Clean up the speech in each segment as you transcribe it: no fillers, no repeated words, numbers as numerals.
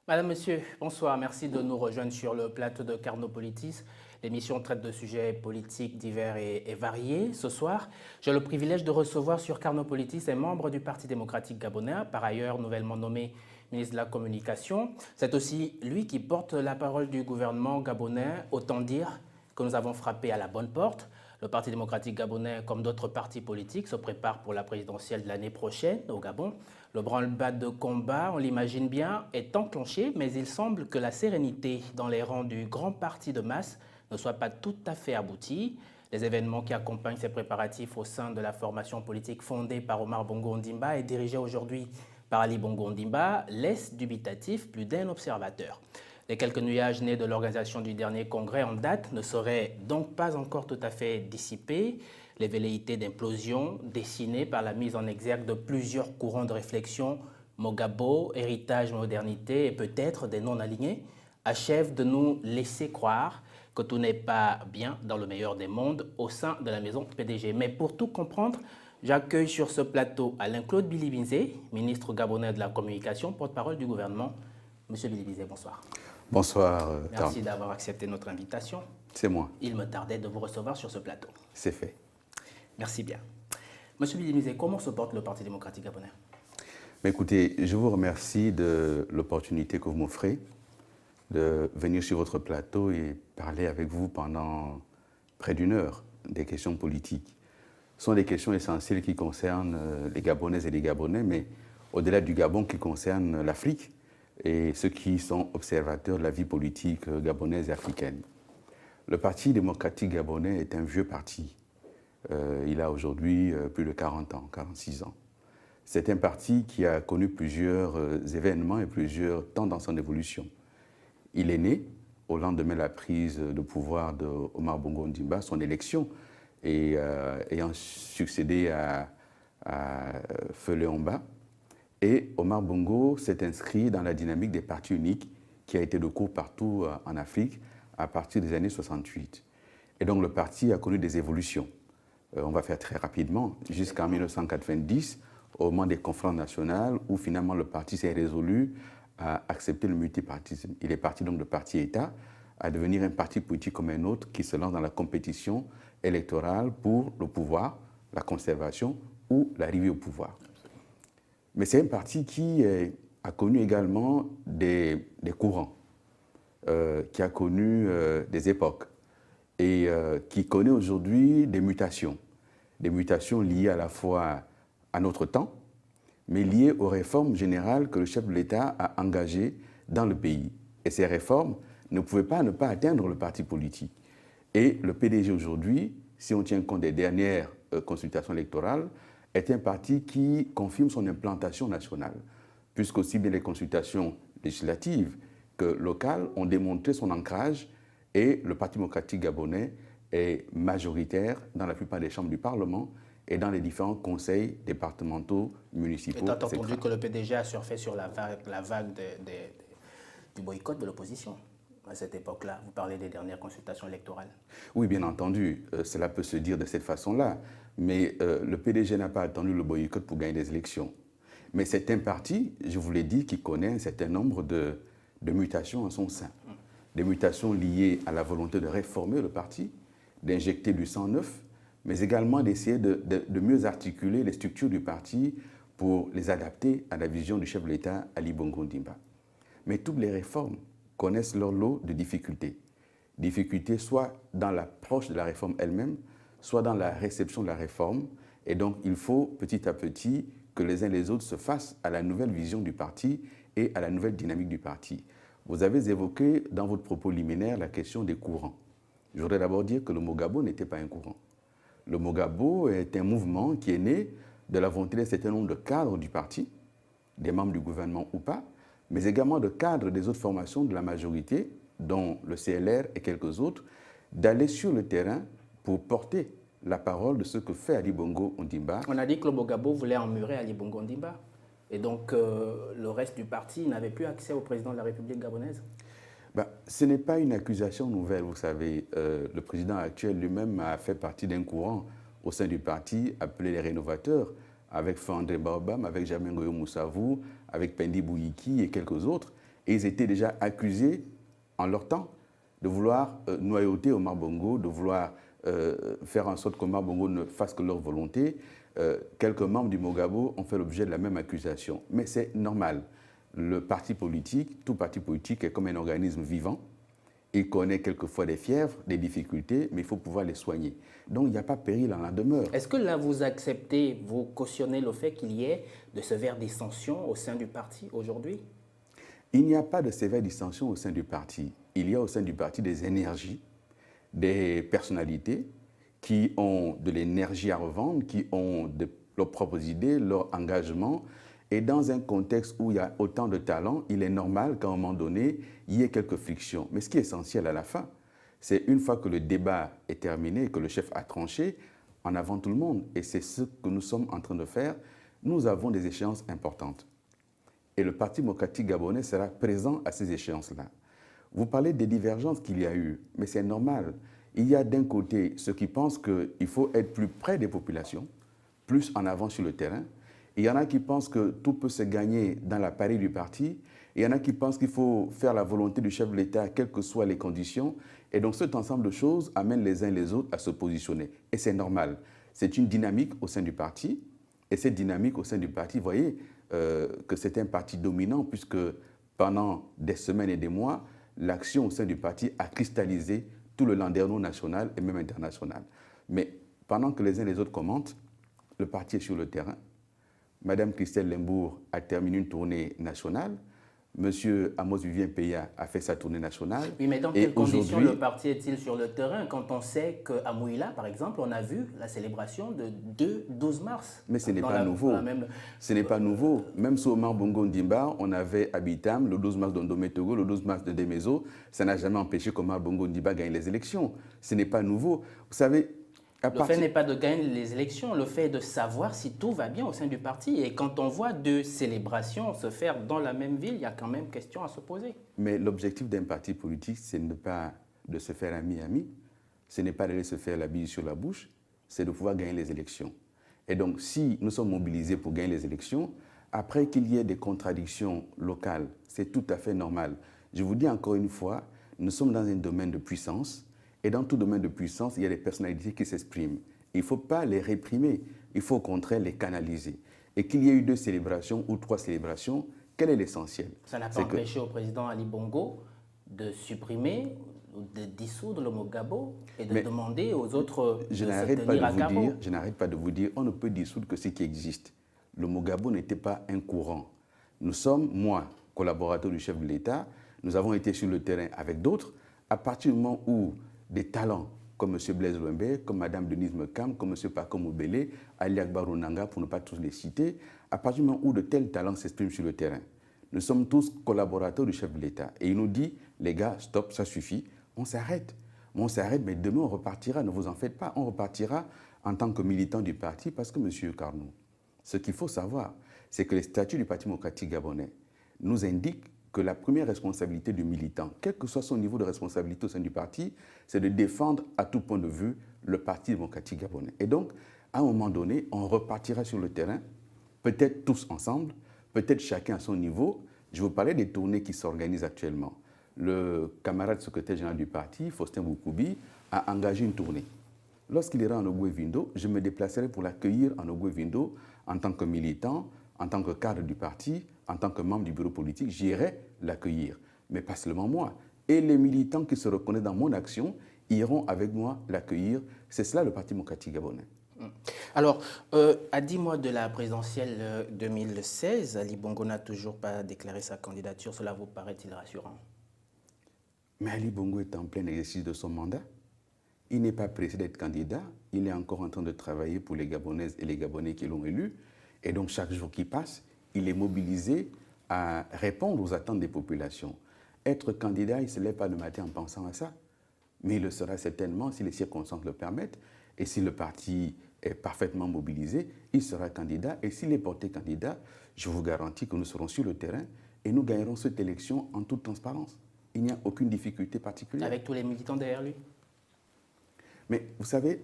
Madame, Monsieur, bonsoir. Merci de nous rejoindre sur le plateau de Carnopolitis. L'émission traite de sujets politiques divers et variés. Ce soir, j'ai le privilège de recevoir sur Carnopolitis un membre du Parti démocratique gabonais, par ailleurs nouvellement nommé ministre de la Communication. C'est aussi lui qui porte la parole du gouvernement gabonais. Autant dire que nous avons frappé à la bonne porte. Le Parti démocratique gabonais, comme d'autres partis politiques, se prépare pour la présidentielle de l'année prochaine au Gabon. Le branle-bas de combat, on l'imagine bien, est enclenché, mais il semble que la sérénité dans les rangs du grand parti de masse ne soit pas tout à fait aboutie. Les événements qui accompagnent ces préparatifs au sein de la formation politique fondée par Omar Bongo Ondimba et dirigée aujourd'hui par Ali Bongo Ondimba laissent dubitatif plus d'un observateur. Les quelques nuages nés de l'organisation du dernier congrès en date ne seraient donc pas encore tout à fait dissipés. Les velléités d'implosion dessinées par la mise en exergue de plusieurs courants de réflexion, Mogabo, héritage, modernité et peut-être des non-alignés, achèvent de nous laisser croire que tout n'est pas bien dans le meilleur des mondes au sein de la maison PDG. Mais pour tout comprendre, j'accueille sur ce plateau Alain-Claude Bilibinzé, ministre gabonais de la Communication, porte-parole du gouvernement. Monsieur Bilibinzé, bonsoir. Bonsoir, Merci d'avoir accepté notre invitation. C'est moi. Il me tardait de vous recevoir sur ce plateau. C'est fait. Merci bien. Monsieur Bilibinzé, comment se porte le Parti démocratique gabonais? Mais écoutez, je vous remercie de l'opportunité que vous m'offrez de venir sur votre plateau et parler avec vous pendant près d'une heure des questions politiques. Ce sont des questions essentielles qui concernent les Gabonaises et les Gabonais, mais au-delà du Gabon, qui concernent l'Afrique et ceux qui sont observateurs de la vie politique gabonaise et africaine. Le Parti démocratique gabonais est un vieux parti. Il a aujourd'hui plus de 40 ans, 46 ans. C'est un parti qui a connu plusieurs événements et plusieurs tendances en évolution. Il est né au lendemain de la prise de pouvoir de Omar Bongo Ondimba, son élection, et ayant succédé à Feu Léomba. Et Omar Bongo s'est inscrit dans la dynamique des partis uniques qui a été de cours partout en Afrique à partir des années 68. Et donc le parti a connu des évolutions. On va faire très rapidement, jusqu'en 1990, au moment des conférences nationales, où finalement le parti s'est résolu à accepter le multipartisme. Il est parti donc de parti-État à devenir un parti politique comme un autre qui se lance dans la compétition électorale pour le pouvoir, la conservation ou l'arrivée au pouvoir. Mais c'est un parti qui a connu également des courants, qui a connu des époques et qui connaît aujourd'hui des mutations liées à la fois à notre temps, mais liées aux réformes générales que le chef de l'État a engagées dans le pays. Et ces réformes ne pouvaient pas ne pas atteindre le parti politique. Et le PDG aujourd'hui, si on tient compte des dernières consultations électorales, est un parti qui confirme son implantation nationale, puisqu'aussi bien les consultations législatives que locales ont démontré son ancrage et le Parti démocratique gabonais est majoritaire dans la plupart des chambres du Parlement et dans les différents conseils départementaux, municipaux. Étant entendu que le PDG a surfé sur la vague du boycott de l'opposition à cette époque-là. Vous parlez des dernières consultations électorales. Oui, bien entendu, cela peut se dire de cette façon-là, mais le PDG n'a pas attendu le boycott pour gagner des élections. Mais c'est un parti, je vous l'ai dit, qui connaît un certain nombre de mutations en son sein. Des mutations liées à la volonté de réformer le parti, d'injecter du sang neuf, mais également d'essayer de mieux articuler les structures du parti pour les adapter à la vision du chef de l'État, Ali Bongo Ondimba. Mais toutes les réformes connaissent leur lot de difficultés. Difficultés soit dans l'approche de la réforme elle-même, soit dans la réception de la réforme. Et donc, il faut petit à petit que les uns les autres se fassent à la nouvelle vision du parti et à la nouvelle dynamique du parti. Vous avez évoqué dans votre propos liminaire la question des courants. Je voudrais d'abord dire que le Mogabo n'était pas un courant. Le Mogabo est un mouvement qui est né de la volonté d'un certain nombre de cadres du parti, des membres du gouvernement ou pas, mais également de cadres des autres formations de la majorité, dont le CLR et quelques autres, d'aller sur le terrain pour porter la parole de ce que fait Ali Bongo Ondimba. On a dit que le Mogabo voulait emmurer Ali Bongo Ondimba. Et donc, le reste du parti n'avait plus accès au président de la République gabonaise. Ce n'est pas une accusation nouvelle, vous savez. Le président actuel lui-même a fait partie d'un courant au sein du parti appelé les rénovateurs, avec André Baobam, avec Germain Goyo Moussavou, avec Pendi Bouyiki et quelques autres. Et ils étaient déjà accusés, en leur temps, de vouloir noyauter Omar Bongo, de vouloir faire en sorte qu'Omar Bongo ne fasse que leur volonté. Quelques membres du Mogabo ont fait l'objet de la même accusation. Mais c'est normal. Le parti politique, tout parti politique est comme un organisme vivant. Il connaît quelquefois des fièvres, des difficultés, mais il faut pouvoir les soigner. Donc il n'y a pas péril en la demeure. Est-ce que là, vous acceptez, vous cautionnez le fait qu'il y ait de sévères dissensions au sein du parti aujourd'hui? Il n'y a pas de sévère dissension au sein du parti. Il y a au sein du parti des énergies, des personnalités qui ont de l'énergie à revendre, qui ont leurs propres idées, leur engagement. Et dans un contexte où il y a autant de talents, il est normal qu'à un moment donné, il y ait quelques frictions. Mais ce qui est essentiel à la fin, c'est une fois que le débat est terminé et que le chef a tranché, en avant tout le monde. Et c'est ce que nous sommes en train de faire. Nous avons des échéances importantes. Et le Parti démocratique gabonais sera présent à ces échéances-là. Vous parlez des divergences qu'il y a eu, mais c'est normal. Il y a d'un côté ceux qui pensent qu'il faut être plus près des populations, plus en avant sur le terrain. Et il y en a qui pensent que tout peut se gagner dans l'appareil du parti. Et il y en a qui pensent qu'il faut faire la volonté du chef de l'État, quelles que soient les conditions. Et donc cet ensemble de choses amène les uns et les autres à se positionner. Et c'est normal. C'est une dynamique au sein du parti. Et cette dynamique au sein du parti, vous voyez que c'est un parti dominant puisque pendant des semaines et des mois, l'action au sein du parti a cristallisé tout le landerneau national et même international. Mais pendant que les uns et les autres commentent, le parti est sur le terrain. Madame Christelle Limbourg a terminé une tournée nationale. Monsieur Amos Vivien Peya a fait sa tournée nationale. Oui, mais dans quelles conditions le parti est-il sur le terrain quand on sait qu'à Mouila, par exemple, on a vu la célébration de 12 mars? Mais ce n'est pas nouveau. Ce n'est pas nouveau. Même sous Omar Bongo Ndimba, on avait à Bitam le 12 mars d'Ondomé Togo, le 12 mars de Demezo. Ça n'a jamais empêché qu'Omar Bongo Ndimba gagne les élections. Ce n'est pas nouveau. Vous savez, le fait n'est pas de gagner les élections, le fait est de savoir si tout va bien au sein du parti. Et quand on voit deux célébrations se faire dans la même ville, il y a quand même question à se poser. Mais l'objectif d'un parti politique, c'est ne pas de se faire ami-ami, ce n'est pas d'aller se faire la bille sur la bouche, c'est de pouvoir gagner les élections. Et donc, si nous sommes mobilisés pour gagner les élections, après qu'il y ait des contradictions locales, c'est tout à fait normal. Je vous dis encore une fois, nous sommes dans un domaine de puissance. Et dans tout domaine de puissance, il y a des personnalités qui s'expriment. Il ne faut pas les réprimer, il faut au contraire les canaliser. Et qu'il y ait eu 2 célébrations ou 3 célébrations, quel est l'essentiel? Ça n'a pas empêché au président Ali Bongo de supprimer, de dissoudre le Mogabo et de demander aux autres de se tenir à carreau. Je n'arrête pas de vous dire, on ne peut dissoudre que ce qui existe. Le Mogabo n'était pas un courant. Nous sommes, moi, collaborateur du chef de l'État, nous avons été sur le terrain avec d'autres. À partir du moment où des talents comme M. Blaise Louembe, comme Mme Denise Mekam, comme M. Paco Moubele, Ali Akbar Onanga, pour ne pas tous les citer, à partir du moment où de tels talents s'expriment sur le terrain, nous sommes tous collaborateurs du chef de l'État. Et il nous dit, les gars, stop, ça suffit, on s'arrête. On s'arrête, mais demain on repartira, ne vous en faites pas, on repartira en tant que militant du parti, parce que M. Carnot, ce qu'il faut savoir, c'est que les statuts du Parti démocratique gabonais nous indiquent que la première responsabilité du militant, quel que soit son niveau de responsabilité au sein du parti, c'est de défendre à tout point de vue le Parti démocratique gabonais. Et donc, à un moment donné, on repartira sur le terrain, peut-être tous ensemble, peut-être chacun à son niveau. Je vous parlais des tournées qui s'organisent actuellement. Le camarade secrétaire général du parti, Faustin Boukoubi, a engagé une tournée. Lorsqu'il ira en Ogoué-Vindo, je me déplacerai pour l'accueillir en Ogoué-Vindo en tant que militant, en tant que cadre du parti, en tant que membre du bureau politique, j'irai l'accueillir. Mais pas seulement moi. Et les militants qui se reconnaissent dans mon action iront avec moi l'accueillir. C'est cela le Parti démocratique gabonais. Alors, à 10 mois de la présidentielle 2016, Ali Bongo n'a toujours pas déclaré sa candidature. Cela vous paraît-il rassurant? Mais Ali Bongo est en plein exercice de son mandat. Il n'est pas pressé d'être candidat. Il est encore en train de travailler pour les Gabonaises et les Gabonais qui l'ont élu. Et donc, chaque jour qui passe, il est mobilisé à répondre aux attentes des populations. Être candidat, il ne se lève pas le matin en pensant à ça. Mais il le sera certainement si les circonstances le permettent. Et si le parti est parfaitement mobilisé, il sera candidat. Et s'il est porté candidat, je vous garantis que nous serons sur le terrain et nous gagnerons cette élection en toute transparence. Il n'y a aucune difficulté particulière. Avec tous les militants derrière lui? Mais vous savez,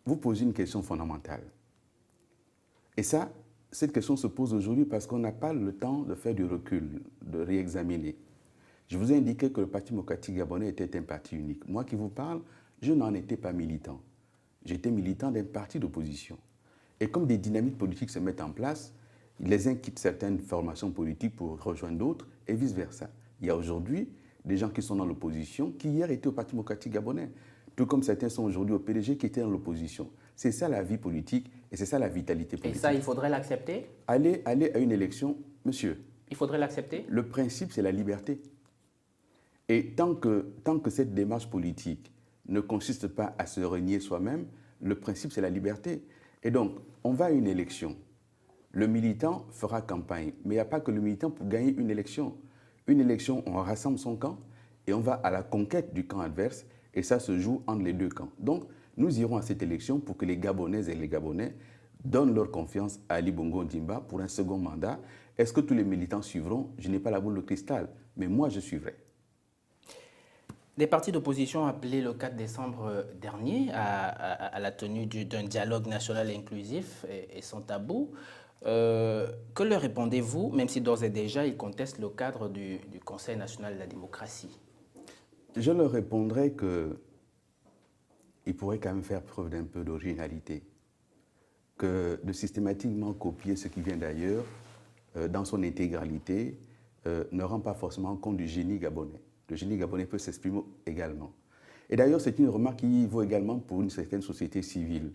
vous posez une question fondamentale. Et ça, cette question se pose aujourd'hui parce qu'on n'a pas le temps de faire du recul, de réexaminer. Je vous ai indiqué que le Parti démocratique gabonais était un parti unique. Moi qui vous parle, je n'en étais pas militant. J'étais militant d'un parti d'opposition. Et comme des dynamiques politiques se mettent en place, les uns quittent certaines formations politiques pour rejoindre d'autres et vice-versa. Il y a aujourd'hui des gens qui sont dans l'opposition qui hier étaient au Parti démocratique gabonais, tout comme certains sont aujourd'hui au PDG qui étaient dans l'opposition. C'est ça la vie politique et c'est ça la vitalité politique. Et ça, il faudrait l'accepter? Aller à une élection, monsieur. Il faudrait l'accepter? Le principe, c'est la liberté. Et tant que cette démarche politique ne consiste pas à se renier soi-même, le principe, c'est la liberté. Et donc, on va à une élection. Le militant fera campagne, mais il n'y a pas que le militant pour gagner une élection. Une élection, on rassemble son camp et on va à la conquête du camp adverse et ça se joue entre les deux camps. Donc, nous irons à cette élection pour que les Gabonaises et les Gabonais donnent leur confiance à Ali Bongo Ondimba pour un second mandat. Est-ce que tous les militants suivront? Je n'ai pas la boule de cristal, mais moi, je suivrai. Des partis d'opposition ont appelé le 4 décembre dernier à la tenue d'un dialogue national inclusif et sans tabou. Que leur répondez-vous, même si d'ores et déjà ils contestent le cadre du Conseil national de la démocratie? Je leur répondrai qu'ils pourraient quand même faire preuve d'un peu d'originalité, que de systématiquement copier ce qui vient d'ailleurs dans son intégralité ne rend pas forcément compte du génie gabonais. Le génie gabonais peut s'exprimer également. Et d'ailleurs, c'est une remarque qui vaut également pour une certaine société civile.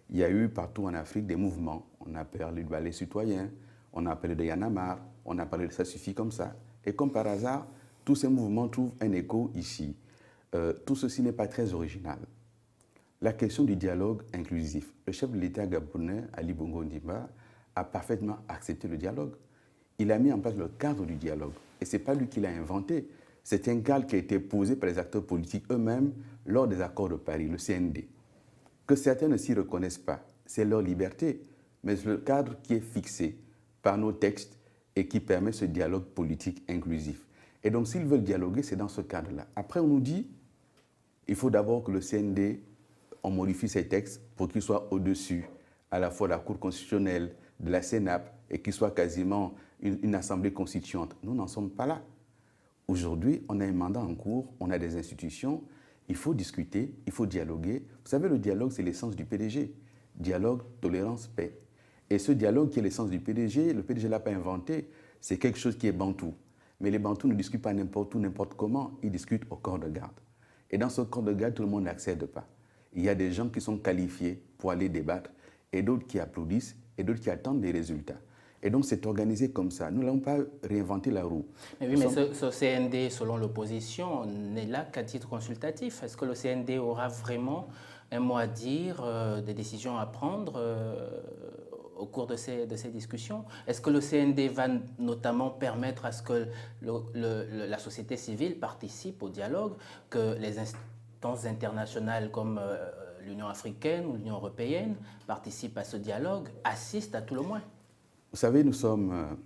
Il y a eu partout en Afrique des mouvements. On a parlé du ballet citoyen, on a parlé de Yanamar, on a parlé de Ça suffit comme ça. Et comme par hasard, tous ces mouvements trouvent un écho ici. Tout ceci n'est pas très original. La question du dialogue inclusif. Le chef de l'État gabonais, Ali Bongo Ondimba, a parfaitement accepté le dialogue. Il a mis en place le cadre du dialogue. Et ce n'est pas lui qui l'a inventé. C'est un cadre qui a été posé par les acteurs politiques eux-mêmes lors des accords de Paris, le CND. Que certains ne s'y reconnaissent pas, c'est leur liberté, mais c'est le cadre qui est fixé par nos textes et qui permet ce dialogue politique inclusif. Et donc, s'ils veulent dialoguer, c'est dans ce cadre-là. Après, on nous dit il faut d'abord que le CND, on modifie ses textes pour qu'il soit au-dessus à la fois de la Cour constitutionnelle, de la CENAP, et qu'il soit quasiment une assemblée constituante. Nous n'en sommes pas là. Aujourd'hui, on a un mandat en cours, on a des institutions, il faut discuter, il faut dialoguer. Vous savez, le dialogue, c'est l'essence du PDG. Dialogue, tolérance, paix. Et ce dialogue qui est l'essence du PDG, le PDG ne l'a pas inventé, c'est quelque chose qui est bantou. Mais les bantous ne discutent pas n'importe où, n'importe comment, ils discutent au corps de garde. Et dans ce corps de garde, tout le monde n'accède pas. Il y a des gens qui sont qualifiés pour aller débattre, et d'autres qui applaudissent, et d'autres qui attendent des résultats. Et donc, c'est organisé comme ça. Nous n'allons pas réinventer la roue. Mais oui, mais ce CND, selon l'opposition, n'est là qu'à titre consultatif. Est-ce que le CND aura vraiment un mot à dire, des décisions à prendre au cours de ces discussions? Est-ce que le CND va notamment permettre à ce que la société civile participe au dialogue, que les instances internationales comme l'Union africaine ou l'Union européenne participent à ce dialogue, assistent à tout le moins? Vous savez, nous sommes,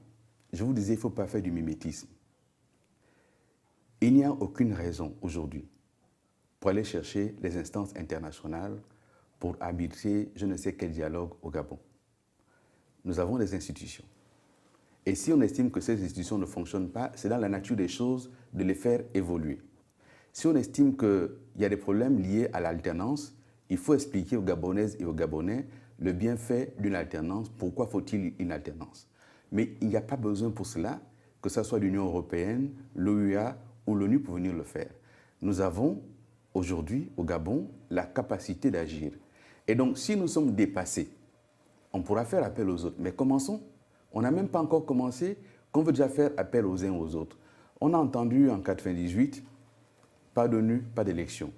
je vous disais, il ne faut pas faire du mimétisme. Il n'y a aucune raison aujourd'hui pour aller chercher les instances internationales pour arbitrer je ne sais quel dialogue au Gabon. Nous avons des institutions. Et si on estime que ces institutions ne fonctionnent pas, c'est dans la nature des choses de les faire évoluer. Si on estime qu'il y a des problèmes liés à l'alternance, il faut expliquer aux Gabonaises et aux Gabonais le bienfait d'une alternance, pourquoi faut-il une alternance. Mais il n'y a pas besoin pour cela que ce soit l'Union européenne, l'OUA ou l'ONU pour venir le faire. Nous avons aujourd'hui au Gabon la capacité d'agir. Et donc si nous sommes dépassés, on pourra faire appel aux autres. Mais commençons. On n'a même pas encore commencé qu'on veut déjà faire appel aux uns aux autres. On a entendu en 1998, pas d'ONU, pas d'élection.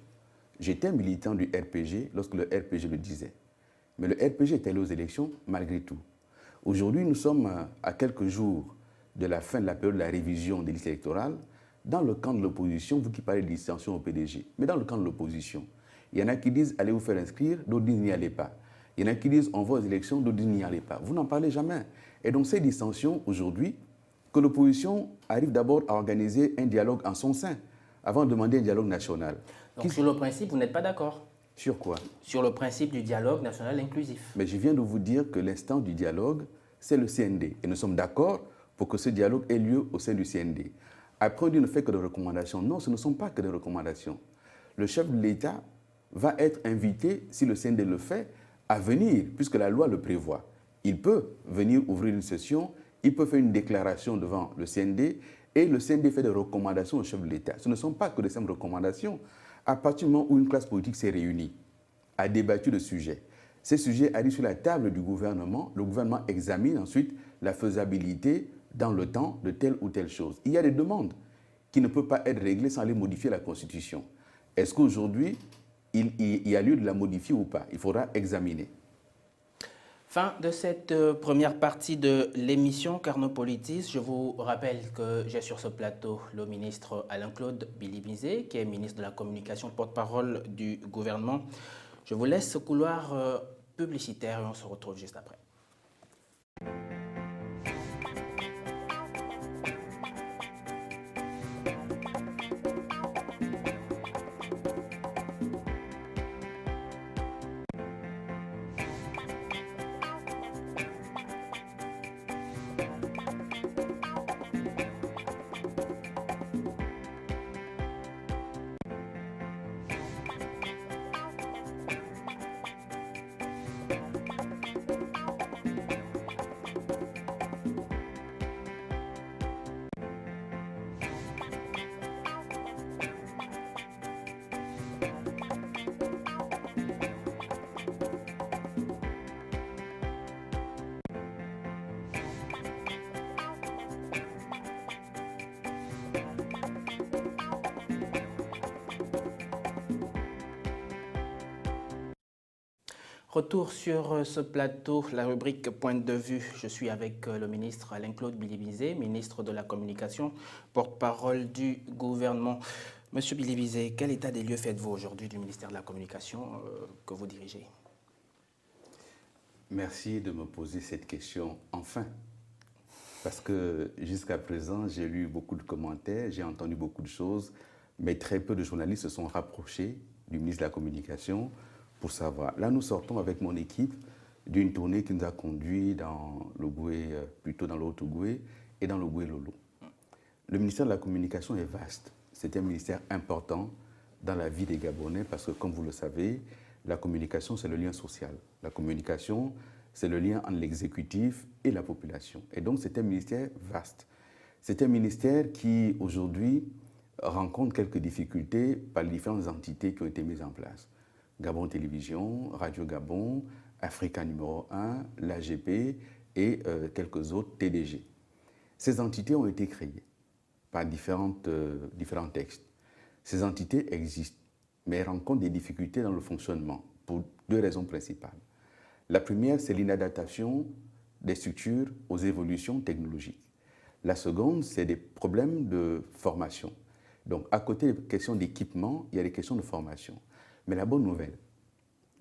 J'étais militant du RPG lorsque le RPG le disait. Mais le RPG est allé aux élections malgré tout. Aujourd'hui, nous sommes à quelques jours de la fin de la période de la révision des listes électorales. Dans le camp de l'opposition, vous qui parlez de dissension au PDG, mais dans le camp de l'opposition, il y en a qui disent allez vous faire inscrire, d'autres disent n'y allez pas. Il y en a qui disent on va aux élections, d'autres disent n'y allez pas. Vous n'en parlez jamais. Et donc ces dissensions aujourd'hui, que l'opposition arrive d'abord à organiser un dialogue en son sein, avant de demander un dialogue national. Donc sur le principe, vous n'êtes pas d'accord? Sur quoi? Sur le principe du dialogue national inclusif. Mais je viens de vous dire que l'instant du dialogue, c'est le CND. Et nous sommes d'accord pour que ce dialogue ait lieu au sein du CND. Après, on dit ne fait que des recommandations. Non, ce ne sont pas que des recommandations. Le chef de l'État va être invité, si le CND le fait, à venir, puisque la loi le prévoit. Il peut venir ouvrir une session, il peut faire une déclaration devant le CND, et le CND fait des recommandations au chef de l'État. Ce ne sont pas que des simples recommandations. À partir du moment où une classe politique s'est réunie, a débattu de sujets, ces sujets arrivent sur la table du gouvernement, le gouvernement examine ensuite la faisabilité dans le temps de telle ou telle chose. Il y a des demandes qui ne peuvent pas être réglées sans aller modifier la Constitution. Est-ce qu'aujourd'hui, il y a lieu de la modifier ou pas? Il faudra examiner. Fin de cette première partie de l'émission Carnopolitis. Je vous rappelle que j'ai sur ce plateau le ministre Alain-Claude Bilibizé, qui est ministre de la Communication, porte-parole du gouvernement. Je vous laisse ce couloir publicitaire et on se retrouve juste après. Retour sur ce plateau, la rubrique Point de vue. Je suis avec le ministre Alain-Claude Bilibizé, ministre de la Communication, porte-parole du gouvernement. Monsieur Bilibizé, quel état des lieux faites-vous aujourd'hui du ministère de la Communication que vous dirigez? Merci de me poser cette question, enfin. Parce que jusqu'à présent, j'ai lu beaucoup de commentaires, j'ai entendu beaucoup de choses, mais très peu de journalistes se sont rapprochés du ministre de la Communication pour savoir. Là, nous sortons avec mon équipe d'une tournée qui nous a conduits dans le Goué, plutôt dans le Haut-Goué et dans le Goué-Lolo. Le ministère de la Communication est vaste. C'est un ministère important dans la vie des Gabonais parce que, comme vous le savez, la communication, c'est le lien social. La communication, c'est le lien entre l'exécutif et la population. Et donc, c'est un ministère vaste. C'est un ministère qui, aujourd'hui, rencontre quelques difficultés par les différentes entités qui ont été mises en place. Gabon Télévision, Radio Gabon, Africa numéro 1, l'AGP et quelques autres TDG. Ces entités ont été créées par différents textes. Ces entités existent, mais elles rencontrent des difficultés dans le fonctionnement pour deux raisons principales. La première, c'est l'inadaptation des structures aux évolutions technologiques. La seconde, c'est des problèmes de formation. Donc, à côté des questions d'équipement, il y a des questions de formation. Mais la bonne nouvelle,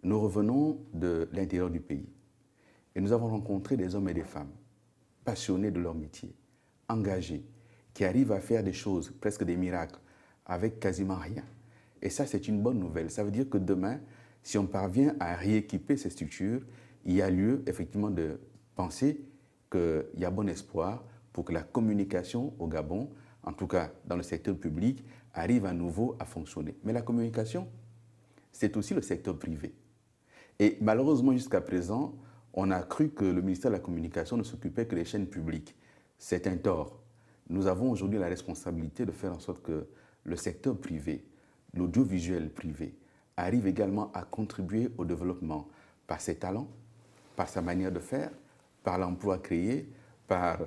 nous revenons de l'intérieur du pays et nous avons rencontré des hommes et des femmes passionnés de leur métier, engagés, qui arrivent à faire des choses, presque des miracles, avec quasiment rien. Et ça, c'est une bonne nouvelle. Ça veut dire que demain, si on parvient à rééquiper ces structures, il y a lieu effectivement de penser qu'il y a bon espoir pour que la communication au Gabon, en tout cas dans le secteur public, arrive à nouveau à fonctionner. Mais la communication, c'est aussi le secteur privé. Et malheureusement, jusqu'à présent, on a cru que le ministère de la Communication ne s'occupait que des chaînes publiques. C'est un tort. Nous avons aujourd'hui la responsabilité de faire en sorte que le secteur privé, l'audiovisuel privé, arrive également à contribuer au développement par ses talents, par sa manière de faire, par l'emploi créé, par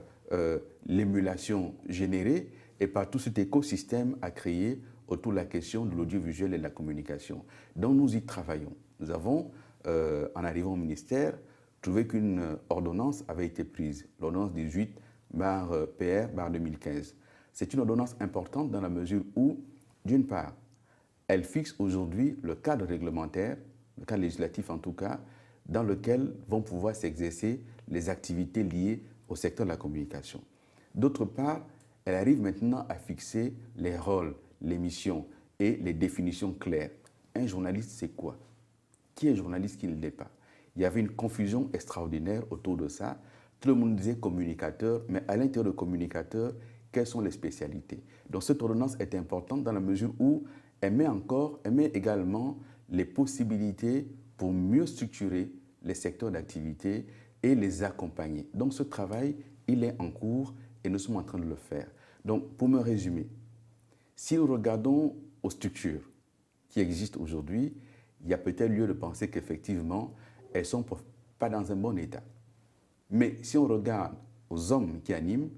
l'émulation générée et par tout cet écosystème à créer autour de la question de l'audiovisuel et de la communication. Donc nous y travaillons. Nous avons, en arrivant au ministère, trouvé qu'une ordonnance avait été prise, l'ordonnance 18/PR/2015. C'est une ordonnance importante dans la mesure où, d'une part, elle fixe aujourd'hui le cadre réglementaire, le cadre législatif en tout cas, dans lequel vont pouvoir s'exercer les activités liées au secteur de la communication. D'autre part, elle arrive maintenant à fixer les rôles, les missions et les définitions claires. Un journaliste, c'est quoi? Qui est journaliste, qui ne l'est pas? Il y avait une confusion extraordinaire autour de ça Tout le monde disait communicateur, mais à l'intérieur de communicateur, quelles sont les spécialités? Donc cette ordonnance est importante dans la mesure où elle met également les possibilités pour mieux structurer les secteurs d'activité et les accompagner. Donc ce travail, il est en cours et nous sommes en train de le faire. Donc pour me résumer, si nous regardons aux structures qui existent aujourd'hui, il y a peut-être lieu de penser qu'effectivement, elles ne sont pas dans un bon état. Mais si on regarde aux hommes qui animent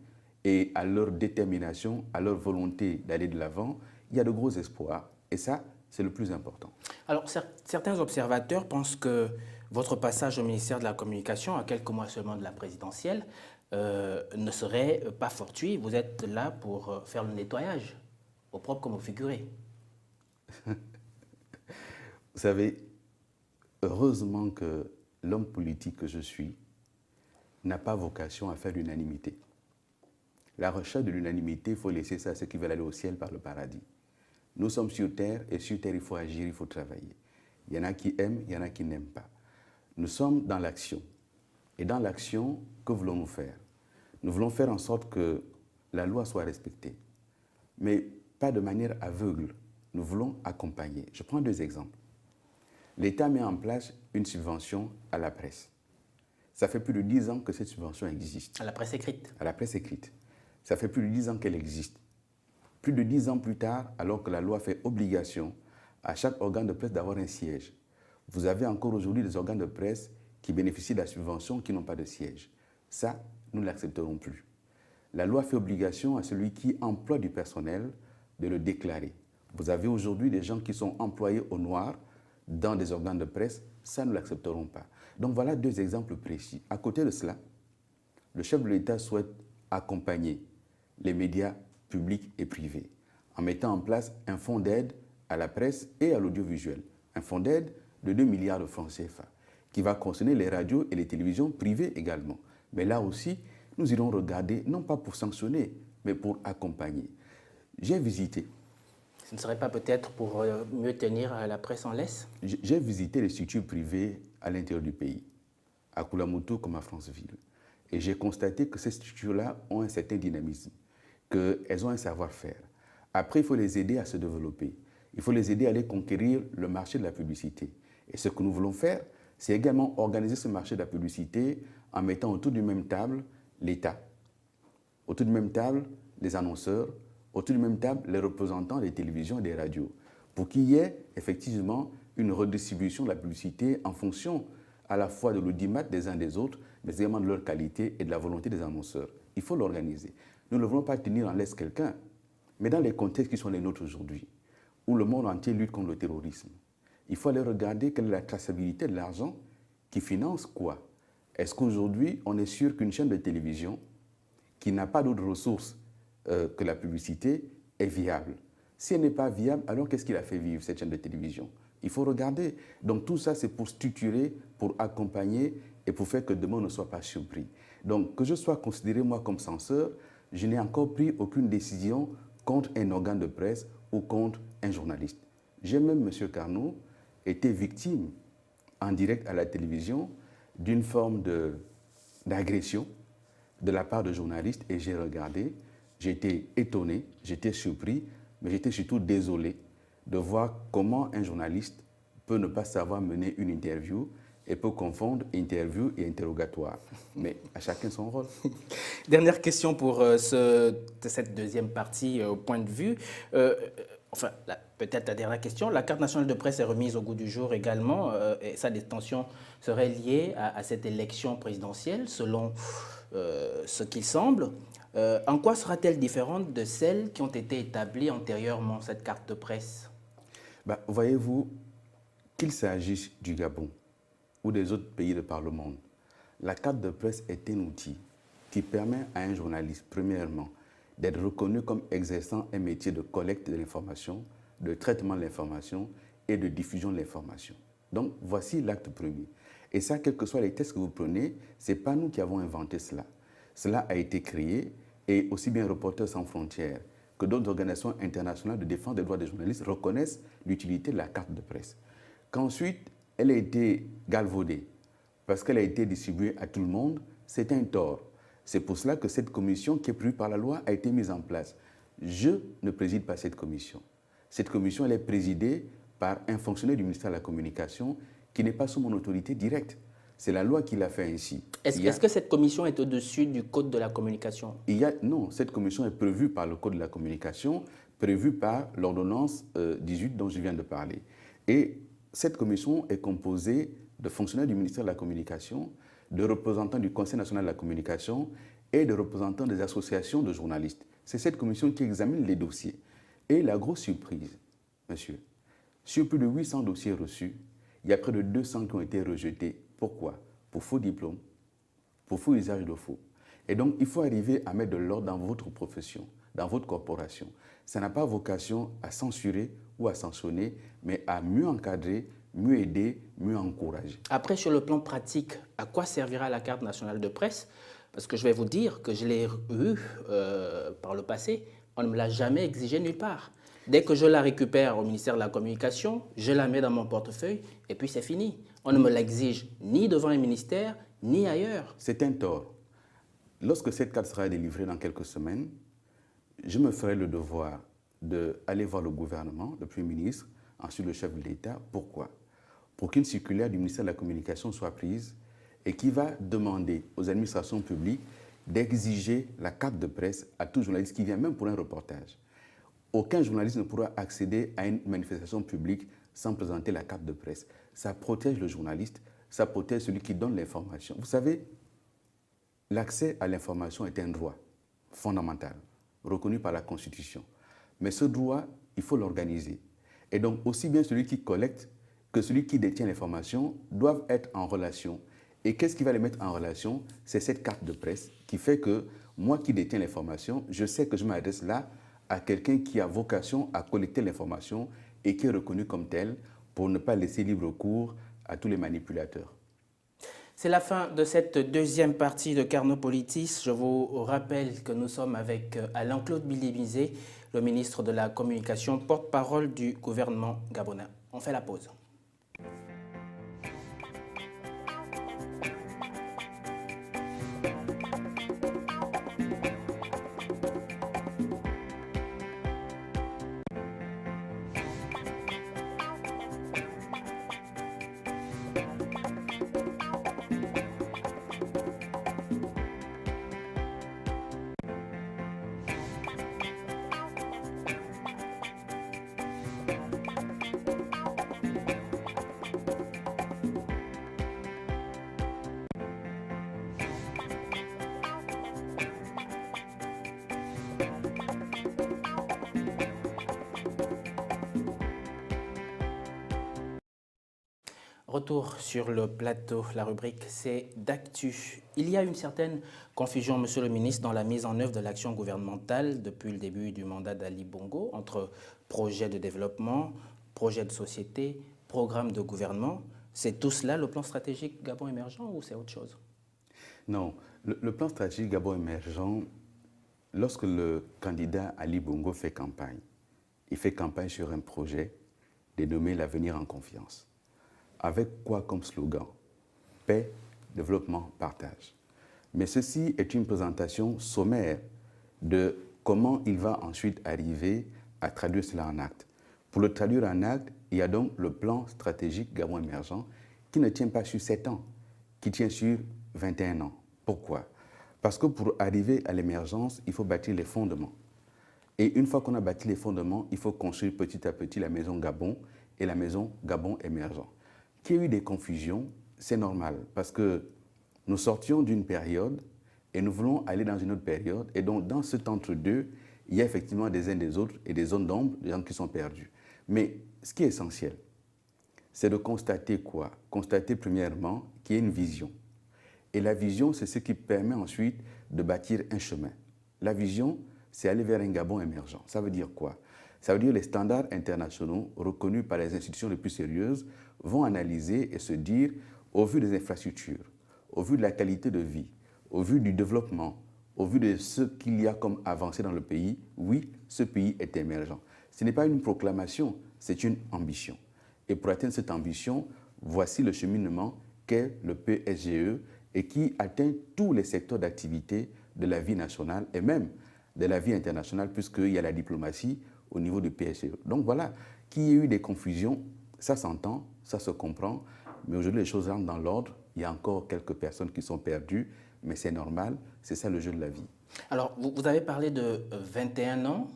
et à leur détermination, à leur volonté d'aller de l'avant, il y a de gros espoirs. Et ça, c'est le plus important. Alors, certains observateurs pensent que votre passage au ministère de la Communication, à quelques mois seulement de la présidentielle, ne serait pas fortuit. Vous êtes là pour faire le nettoyage, au propre comme au figuré. Vous savez, heureusement que l'homme politique que je suis n'a pas vocation à faire l'unanimité. La recherche de l'unanimité, il faut laisser ça à ceux qui veulent aller au ciel par le paradis. Nous sommes sur terre et sur terre, il faut agir, il faut travailler. Il y en a qui aiment, il y en a qui n'aiment pas. Nous sommes dans l'action. Et dans l'action, que voulons-nous faire? Nous voulons faire en sorte que la loi soit respectée, mais pas de manière aveugle. Nous voulons accompagner. Je prends 2 exemples. L'État met en place une subvention à la presse. Ça fait plus de 10 ans que cette subvention existe. À la presse écrite. À la presse écrite. Ça fait plus de 10 ans qu'elle existe. Plus de 10 ans plus tard, alors que la loi fait obligation à chaque organe de presse d'avoir un siège, vous avez encore aujourd'hui des organes de presse qui bénéficient de la subvention qui n'ont pas de siège. Ça, nous ne l'accepterons plus. La loi fait obligation à celui qui emploie du personnel de le déclarer. Vous avez aujourd'hui des gens qui sont employés au noir dans des organes de presse, ça, nous ne l'accepterons pas. Donc voilà 2 exemples précis. À côté de cela, le chef de l'État souhaite accompagner les médias publics et privés en mettant en place un fonds d'aide à la presse et à l'audiovisuel. Un fonds d'aide de 2 milliards de francs CFA qui va concerner les radios et les télévisions privées également. Mais là aussi, nous irons regarder, non pas pour sanctionner, mais pour accompagner. J'ai visité. Ce ne serait pas peut-être pour mieux tenir la presse en laisse? J'ai visité les structures privées à l'intérieur du pays, à Koulamouto comme à Franceville. Et j'ai constaté que ces structures-là ont un certain dynamisme, qu'elles ont un savoir-faire. Après, il faut les aider à se développer. Il faut les aider à aller conquérir le marché de la publicité. Et ce que nous voulons faire, c'est également organiser ce marché de la publicité en mettant autour d'une même table l'État, autour d'une même table les annonceurs, autour d'une même table les représentants des télévisions et des radios, pour qu'il y ait effectivement une redistribution de la publicité en fonction à la fois de l'audimat des uns des autres, mais également de leur qualité et de la volonté des annonceurs. Il faut l'organiser. Nous ne voulons pas tenir en laisse quelqu'un, mais dans les contextes qui sont les nôtres aujourd'hui, où le monde entier lutte contre le terrorisme, il faut aller regarder quelle est la traçabilité de l'argent qui finance quoi. Est-ce qu'aujourd'hui, on est sûr qu'une chaîne de télévision qui n'a pas d'autres ressources que la publicité est viable? Si elle n'est pas viable, alors qu'est-ce qui la fait vivre, cette chaîne de télévision? Il faut regarder. Donc tout ça, c'est pour structurer, pour accompagner et pour faire que demain on ne soit pas surpris. Donc que je sois considéré, moi, comme censeur, je n'ai encore pris aucune décision contre un organe de presse ou contre un journaliste. J'ai même, M. Carnot, été victime en direct à la télévision d'une forme d'agression de la part de journalistes et j'ai regardé, j'ai été étonné, j'étais surpris, mais j'étais surtout désolé de voir comment un journaliste peut ne pas savoir mener une interview et peut confondre interview et interrogatoire. Mais à chacun son rôle. Dernière question pour cette deuxième partie au point de vue. Enfin, peut-être la dernière question. La carte nationale de presse est remise au goût du jour également et sa détention serait liée à cette élection présidentielle selon ce qu'il semble. En quoi sera-t-elle différente de celles qui ont été établies antérieurement, cette carte de presse? Voyez-vous, qu'il s'agisse du Gabon ou des autres pays de par le monde, la carte de presse est un outil qui permet à un journaliste, premièrement, d'être reconnu comme exerçant un métier de collecte de l'information, de traitement de l'information et de diffusion de l'information. Donc, voici l'acte premier. Et ça, quels que soient les tests que vous prenez, ce n'est pas nous qui avons inventé cela. Cela a été créé et aussi bien Reporters sans frontières que d'autres organisations internationales de défense des droits des journalistes reconnaissent l'utilité de la carte de presse. Qu'ensuite, elle a été galvaudée parce qu'elle a été distribuée à tout le monde, c'est un tort. C'est pour cela que cette commission qui est prévue par la loi a été mise en place. Je ne préside pas cette commission. Cette commission, elle est présidée par un fonctionnaire du ministère de la Communication qui n'est pas sous mon autorité directe. C'est la loi qui l'a fait ainsi. Est-ce que cette commission est au-dessus du Code de la communication? Non, cette commission est prévue par le Code de la communication, prévue par l'ordonnance 18 dont je viens de parler. Et cette commission est composée de fonctionnaires du ministère de la Communication, de représentants du Conseil national de la communication et de représentants des associations de journalistes. C'est cette commission qui examine les dossiers. Et la grosse surprise, monsieur, sur plus de 800 dossiers reçus, il y a près de 200 qui ont été rejetés. Pourquoi? Pour faux diplômes, pour faux usage de faux. Et donc, il faut arriver à mettre de l'ordre dans votre profession, dans votre corporation. Ça n'a pas vocation à censurer ou à sanctionner, mais à mieux encadrer, mieux aider, mieux encourager. Après, sur le plan pratique, à quoi servira la carte nationale de presse? Parce que je vais vous dire que je l'ai eue par le passé, on ne me l'a jamais exigée nulle part. Dès que je la récupère au ministère de la Communication, je la mets dans mon portefeuille et puis c'est fini. On ne me l'exige ni devant un ministère, ni ailleurs. C'est un tort. Lorsque cette carte sera délivrée dans quelques semaines, je me ferai le devoir d'aller voir le gouvernement, le Premier ministre, ensuite le chef de l'État. Pourquoi? Pour qu'une circulaire du ministère de la Communication soit prise et qui va demander aux administrations publiques d'exiger la carte de presse à tout journaliste qui vient, même pour un reportage. Aucun journaliste ne pourra accéder à une manifestation publique sans présenter la carte de presse. Ça protège le journaliste, ça protège celui qui donne l'information. Vous savez, l'accès à l'information est un droit fondamental, reconnu par la Constitution. Mais ce droit, il faut l'organiser. Et donc, aussi bien celui qui collecte que celui qui détient l'information doivent être en relation. Et qu'est-ce qui va les mettre en relation? C'est cette carte de presse qui fait que moi qui détiens l'information, je sais que je m'adresse là à quelqu'un qui a vocation à collecter l'information et qui est reconnu comme tel pour ne pas laisser libre cours à tous les manipulateurs. C'est la fin de cette deuxième partie de Carnopolitis. Je vous rappelle que nous sommes avec Alain-Claude Billy-Bizet, le ministre de la Communication, porte-parole du gouvernement gabonais. On fait la pause. Retour sur le plateau, la rubrique c'est d'actu. Il y a une certaine confusion, monsieur le ministre, dans la mise en œuvre de l'action gouvernementale depuis le début du mandat d'Ali Bongo entre projet de développement, projet de société, programme de gouvernement. C'est tout cela le plan stratégique Gabon émergent ou c'est autre chose? Non, le plan stratégique Gabon émergent, lorsque le candidat Ali Bongo fait campagne, il fait campagne sur un projet dénommé l'avenir en confiance. Avec quoi comme slogan? Paix, développement, partage. Mais ceci est une présentation sommaire de comment il va ensuite arriver à traduire cela en acte. Pour le traduire en acte, il y a donc le plan stratégique Gabon émergent qui ne tient pas sur 7 ans, qui tient sur 21 ans. Pourquoi? Parce que pour arriver à l'émergence, il faut bâtir les fondements. Et une fois qu'on a bâti les fondements, il faut construire petit à petit la maison Gabon et la maison Gabon émergent. Qu'il y ait eu des confusions, c'est normal, parce que nous sortions d'une période et nous voulons aller dans une autre période. Et donc, dans cet entre-deux, il y a effectivement des uns des autres et des zones d'ombre, des gens qui sont perdus. Mais ce qui est essentiel, c'est de constater quoi? Constater premièrement qu'il y a une vision. Et la vision, c'est ce qui permet ensuite de bâtir un chemin. La vision, c'est aller vers un Gabon émergent. Ça veut dire quoi? Ça veut dire les standards internationaux reconnus par les institutions les plus sérieuses vont analyser et se dire, au vu des infrastructures, au vu de la qualité de vie, au vu du développement, au vu de ce qu'il y a comme avancée dans le pays, oui, ce pays est émergent. Ce n'est pas une proclamation, c'est une ambition. Et pour atteindre cette ambition, voici le cheminement qu'est le PSGE et qui atteint tous les secteurs d'activité de la vie nationale et même de la vie internationale, puisqu'il y a la diplomatie au niveau du PSE. Donc voilà, qu'il y ait eu des confusions, ça s'entend, ça se comprend, mais aujourd'hui les choses rentrent dans l'ordre. Il y a encore quelques personnes qui sont perdues, mais c'est normal, c'est ça le jeu de la vie. Alors, vous avez parlé de 21 ans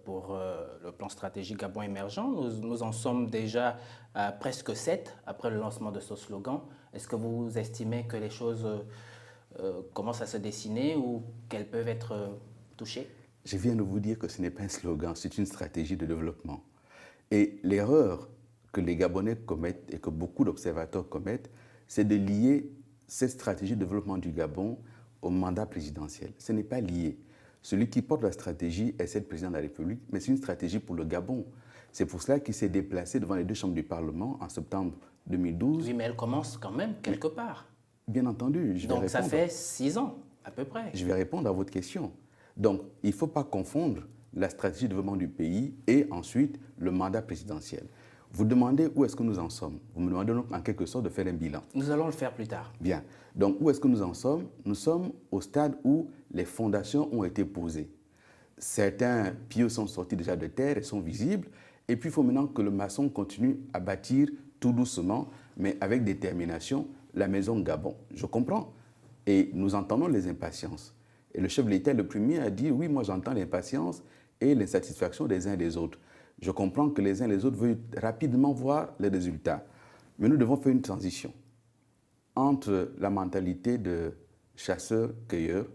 pour le plan stratégique Gabon émergent. Nous en sommes déjà à presque 7 après le lancement de ce slogan. Est-ce que vous estimez que les choses commencent à se dessiner ou qu'elles peuvent être touchées? Je viens de vous dire que ce n'est pas un slogan, c'est une stratégie de développement. Et l'erreur que les Gabonais commettent et que beaucoup d'observateurs commettent, c'est de lier cette stratégie de développement du Gabon au mandat présidentiel. Ce n'est pas lié. Celui qui porte la stratégie est le président de la République, mais c'est une stratégie pour le Gabon. C'est pour cela qu'il s'est déplacé devant les deux chambres du Parlement en septembre 2012. Oui, mais elle commence quand même quelque part. Bien entendu, je vais Donc ça répondre. fait 6 ans à peu près. Je vais répondre à votre question. Donc, il ne faut pas confondre la stratégie de développement du pays et ensuite le mandat présidentiel. Vous demandez où est-ce que nous en sommes. Vous me demandez donc en quelque sorte de faire un bilan. Nous allons le faire plus tard. Bien. Donc, où est-ce que nous en sommes? Nous sommes au stade où les fondations ont été posées. Certains pieux sont sortis déjà de terre et sont visibles. Et puis, il faut maintenant que le maçon continue à bâtir tout doucement, mais avec détermination, la maison Gabon. Je comprends. Et nous entendons les impatiences. Et le chef de l'État, le premier, a dit, oui, moi j'entends l'impatience et l'insatisfaction des uns et des autres. Je comprends que les uns et les autres veulent rapidement voir les résultats. Mais nous devons faire une transition entre la mentalité de chasseur-cueilleur.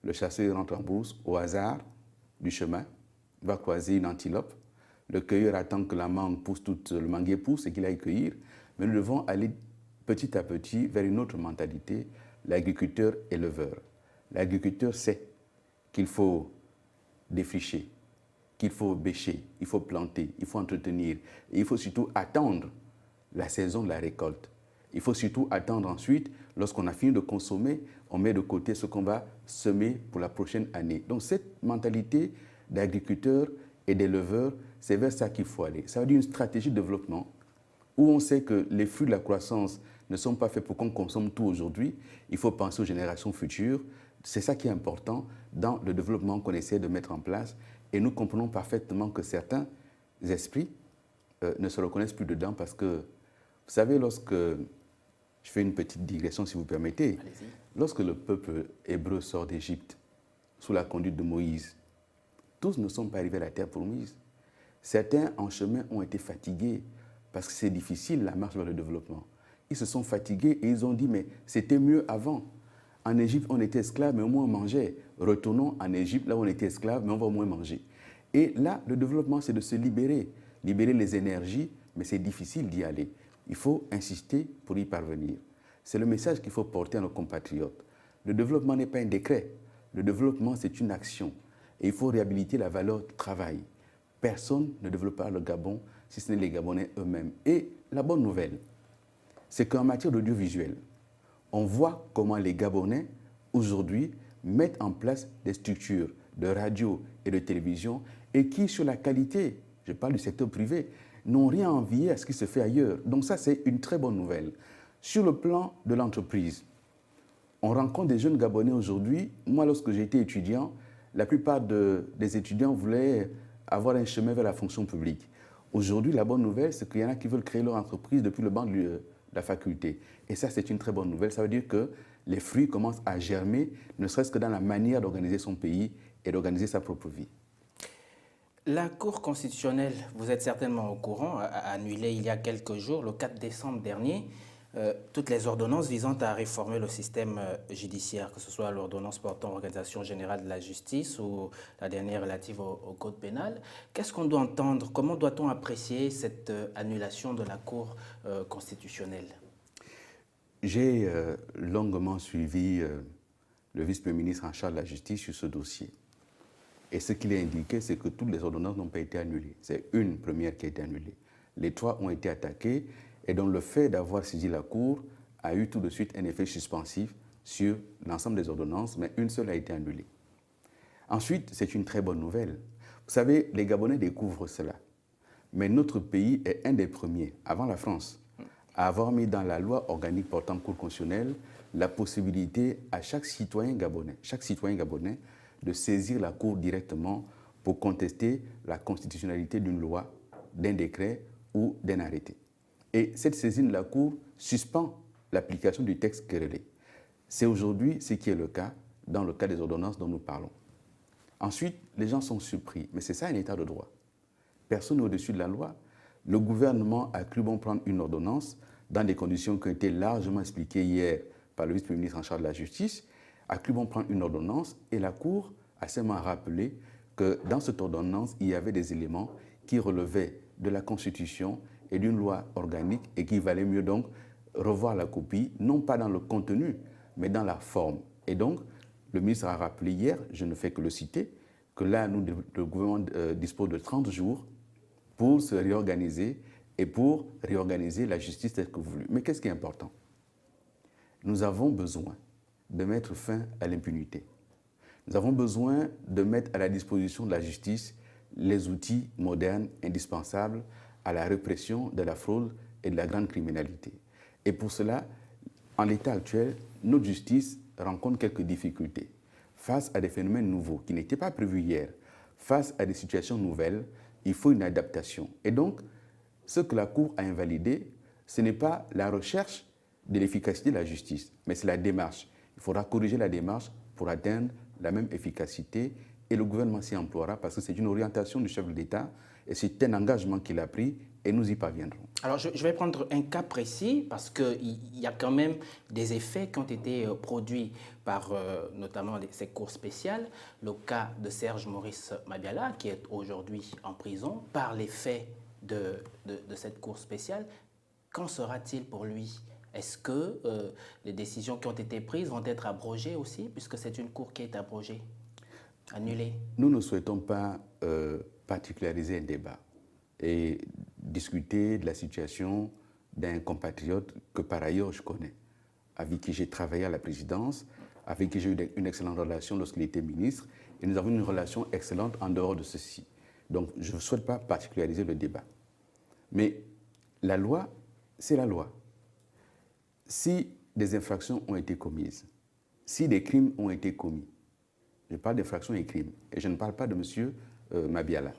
Le chasseur rentre en brousse au hasard du chemin, va croiser une antilope. Le cueilleur attend que la mangue pousse, le manguier pousse et qu'il aille cueillir. Mais nous devons aller petit à petit vers une autre mentalité, l'agriculteur-éleveur. L'agriculteur sait qu'il faut défricher, qu'il faut bêcher, il faut planter, il faut entretenir. Et il faut surtout attendre la saison de la récolte. Il faut surtout attendre ensuite, lorsqu'on a fini de consommer, on met de côté ce qu'on va semer pour la prochaine année. Donc cette mentalité d'agriculteur et d'éleveur, c'est vers ça qu'il faut aller. Ça veut dire une stratégie de développement où on sait que les fruits de la croissance ne sont pas faits pour qu'on consomme tout aujourd'hui. Il faut penser aux générations futures. C'est ça qui est important dans le développement qu'on essaie de mettre en place. Et nous comprenons parfaitement que certains esprits ne se reconnaissent plus dedans parce que, vous savez, lorsque, je fais une petite digression si vous permettez, lorsque le peuple hébreu sort d'Égypte sous la conduite de Moïse, tous ne sont pas arrivés à la terre pour Moïse. Certains en chemin ont été fatigués parce que c'est difficile la marche vers le développement. Ils se sont fatigués et ils ont dit mais c'était mieux avant. En Égypte, on était esclaves, mais au moins on mangeait. Retournons en Égypte, là où on était esclaves, mais on va au moins manger. Et là, le développement, c'est de se libérer. Libérer les énergies, mais c'est difficile d'y aller. Il faut insister pour y parvenir. C'est le message qu'il faut porter à nos compatriotes. Le développement n'est pas un décret. Le développement, c'est une action. Et il faut réhabiliter la valeur du travail. Personne ne développe pas le Gabon si ce n'est les Gabonais eux-mêmes. Et la bonne nouvelle, c'est qu'en matière d'audiovisuel, on voit comment les Gabonais, aujourd'hui, mettent en place des structures de radio et de télévision et qui, sur la qualité, je parle du secteur privé, n'ont rien à envier à ce qui se fait ailleurs. Donc ça, c'est une très bonne nouvelle. Sur le plan de l'entreprise, on rencontre des jeunes Gabonais aujourd'hui. Moi, lorsque j'étais étudiant, la plupart des étudiants voulaient avoir un chemin vers la fonction publique. Aujourd'hui, la bonne nouvelle, c'est qu'il y en a qui veulent créer leur entreprise depuis le banc de la faculté. Et ça, c'est une très bonne nouvelle. Ça veut dire que les fruits commencent à germer, ne serait-ce que dans la manière d'organiser son pays et d'organiser sa propre vie. La Cour constitutionnelle, vous êtes certainement au courant, a annulé il y a quelques jours, le 4 décembre dernier, toutes les ordonnances visant à réformer le système judiciaire, que ce soit l'ordonnance portant organisation générale de la justice ou la dernière relative au code pénal. Qu'est-ce qu'on doit entendre? Comment doit-on apprécier cette annulation de la Cour constitutionnelle? J'ai longuement suivi le vice-premier ministre en charge de la justice sur ce dossier. Et ce qu'il a indiqué, c'est que toutes les ordonnances n'ont pas été annulées. C'est une première qui a été annulée. Les trois ont été attaquées et donc le fait d'avoir saisi la Cour a eu tout de suite un effet suspensif sur l'ensemble des ordonnances, mais une seule a été annulée. Ensuite, c'est une très bonne nouvelle. Vous savez, les Gabonais découvrent cela. Mais notre pays est un des premiers, avant la France, à avoir mis dans la loi organique portant Cour constitutionnelle la possibilité à chaque citoyen gabonais de saisir la Cour directement pour contester la constitutionnalité d'une loi, d'un décret ou d'un arrêté. Et cette saisine de la Cour suspend l'application du texte querellé. C'est aujourd'hui ce qui est le cas dans le cas des ordonnances dont nous parlons. Ensuite, les gens sont surpris, mais c'est ça un état de droit. Personne n'est au-dessus de la loi. Le gouvernement a cru bon prendre une ordonnance dans des conditions qui ont été largement expliquées hier par le vice-premier ministre en charge de la justice, a cru bon prendre une ordonnance et la Cour a seulement rappelé que dans cette ordonnance, il y avait des éléments qui relevaient de la Constitution et d'une loi organique et qu'il valait mieux donc revoir la copie, non pas dans le contenu, mais dans la forme. Et donc, le ministre a rappelé hier, je ne fais que le citer, que là, le gouvernement dispose de 30 jours pour se réorganiser et pour réorganiser la justice telle que voulue. Mais qu'est-ce qui est important? Nous avons besoin de mettre fin à l'impunité. Nous avons besoin de mettre à la disposition de la justice les outils modernes indispensables à la répression de la fraude et de la grande criminalité. Et pour cela, en l'état actuel, notre justice rencontre quelques difficultés. Face à des phénomènes nouveaux qui n'étaient pas prévus hier, face à des situations nouvelles, il faut une adaptation. Et donc, ce que la Cour a invalidé, ce n'est pas la recherche de l'efficacité de la justice, mais c'est la démarche. Il faudra corriger la démarche pour atteindre la même efficacité et le gouvernement s'y emploiera parce que c'est une orientation du chef de l'État et c'est un engagement qu'il a pris et nous y parviendrons. Alors, je vais prendre un cas précis parce qu'il y a quand même des effets qui ont été produits par notamment ces cours spéciales. Le cas de Serge Maurice Mabiala, qui est aujourd'hui en prison par l'effet de cette cour spéciale. Qu'en sera-t-il pour lui? Est-ce que les décisions qui ont été prises vont être abrogées aussi, puisque c'est une cour qui est abrogée, annulée? Nous ne souhaitons pas particulariser un débat et discuter de la situation d'un compatriote que par ailleurs je connais, avec qui j'ai travaillé à la présidence, avec qui j'ai eu une excellente relation lorsqu'il était ministre, et nous avons une relation excellente en dehors de ceci. Donc je ne souhaite pas particulariser le débat. Mais la loi, c'est la loi. Si des infractions ont été commises, si des crimes ont été commis, je parle d'infractions et crimes, et je ne parle pas de M. Mabiala.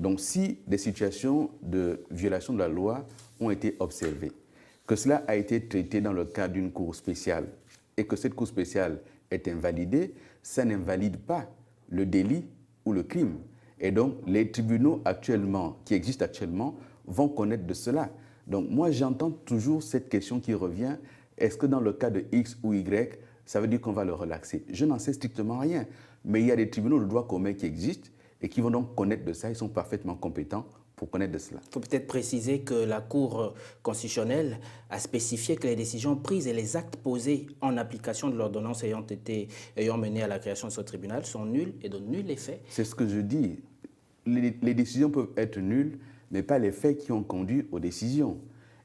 Donc si des situations de violation de la loi ont été observées, que cela a été traité dans le cadre d'une cour spéciale et que cette cour spéciale est invalidée, ça n'invalide pas le délit ou le crime. Et donc les tribunaux qui existent actuellement vont connaître de cela. Donc moi j'entends toujours cette question qui revient, est-ce que dans le cas de X ou Y, ça veut dire qu'on va le relaxer? Je n'en sais strictement rien, mais il y a des tribunaux de droit commun qui existent et qui vont donc connaître de ça, ils sont parfaitement compétents pour connaître de cela. Il faut peut-être préciser que la Cour constitutionnelle a spécifié que les décisions prises et les actes posés en application de l'ordonnance ayant mené à la création de ce tribunal sont nuls et de nul effet. C'est ce que je dis. Les décisions peuvent être nulles, mais pas les faits qui ont conduit aux décisions.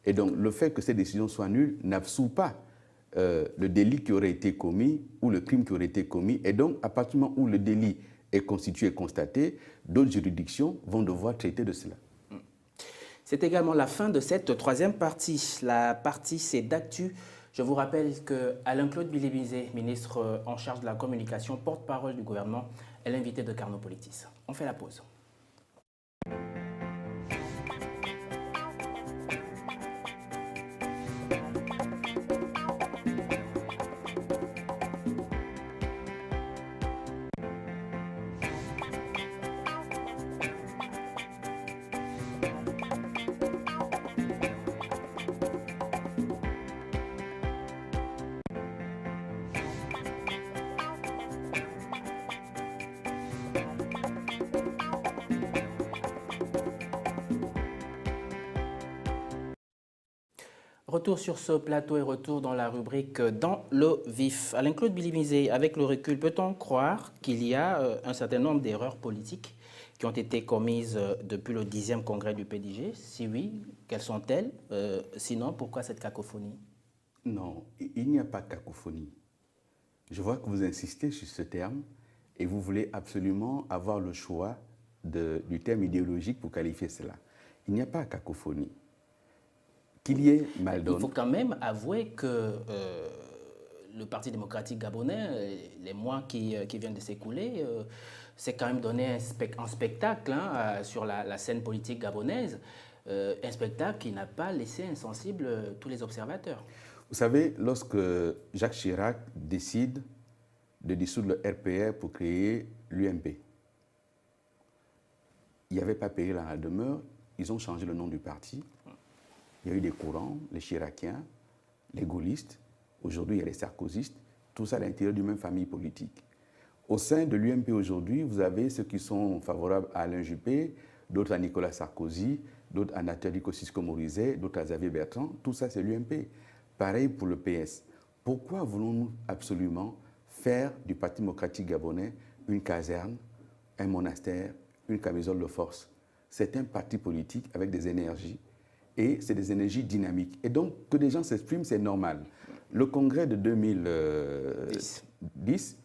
Et donc, le fait que ces décisions soient nulles n'absout pas le délit qui aurait été commis ou le crime qui aurait été commis. Et donc, à partir du moment où le délit est constitué et constaté, d'autres juridictions vont devoir traiter de cela. C'est également la fin de cette troisième partie. La partie, c'est d'actu. Je vous rappelle que Alain-Claude Billy-Bizet, ministre en charge de la communication, porte-parole du gouvernement, est l'invité de Carnopolitis. On fait la pause. Retour sur ce plateau et retour dans la rubrique Dans le vif. Alain-Claude Billy-Bizet, avec le recul, peut-on croire qu'il y a un certain nombre d'erreurs politiques qui ont été commises depuis le 10e congrès du PDG? Si oui, quelles sont-elles? Sinon, pourquoi cette cacophonie? Non, il n'y a pas de cacophonie. Je vois que vous insistez sur ce terme et vous voulez absolument avoir le choix du terme idéologique pour qualifier cela. Il n'y a pas de cacophonie. Qu'il y ait mal donné. Il faut quand même avouer que le Parti démocratique gabonais, les mois qui viennent de s'écouler, s'est quand même donné un spectacle hein, sur la scène politique gabonaise, un spectacle qui n'a pas laissé insensible tous les observateurs. Vous savez, lorsque Jacques Chirac décide de dissoudre le RPR pour créer l'UMP, il n'y avait pas péril à la demeure, ils ont changé le nom du parti. Il y a eu des courants, les Chiraciens, les gaullistes, aujourd'hui il y a les sarkozystes, tout ça à l'intérieur d'une même famille politique. Au sein de l'UMP aujourd'hui, vous avez ceux qui sont favorables à Alain Juppé, d'autres à Nicolas Sarkozy, d'autres à Nathalie Kosciusko-Morizet, d'autres à Xavier Bertrand, tout ça c'est l'UMP. Pareil pour le PS. Pourquoi voulons-nous absolument faire du Parti démocratique gabonais une caserne, un monastère, une camisole de force? C'est un parti politique avec des énergies et c'est des énergies dynamiques. Et donc que des gens s'expriment, c'est normal. Le congrès de 2010,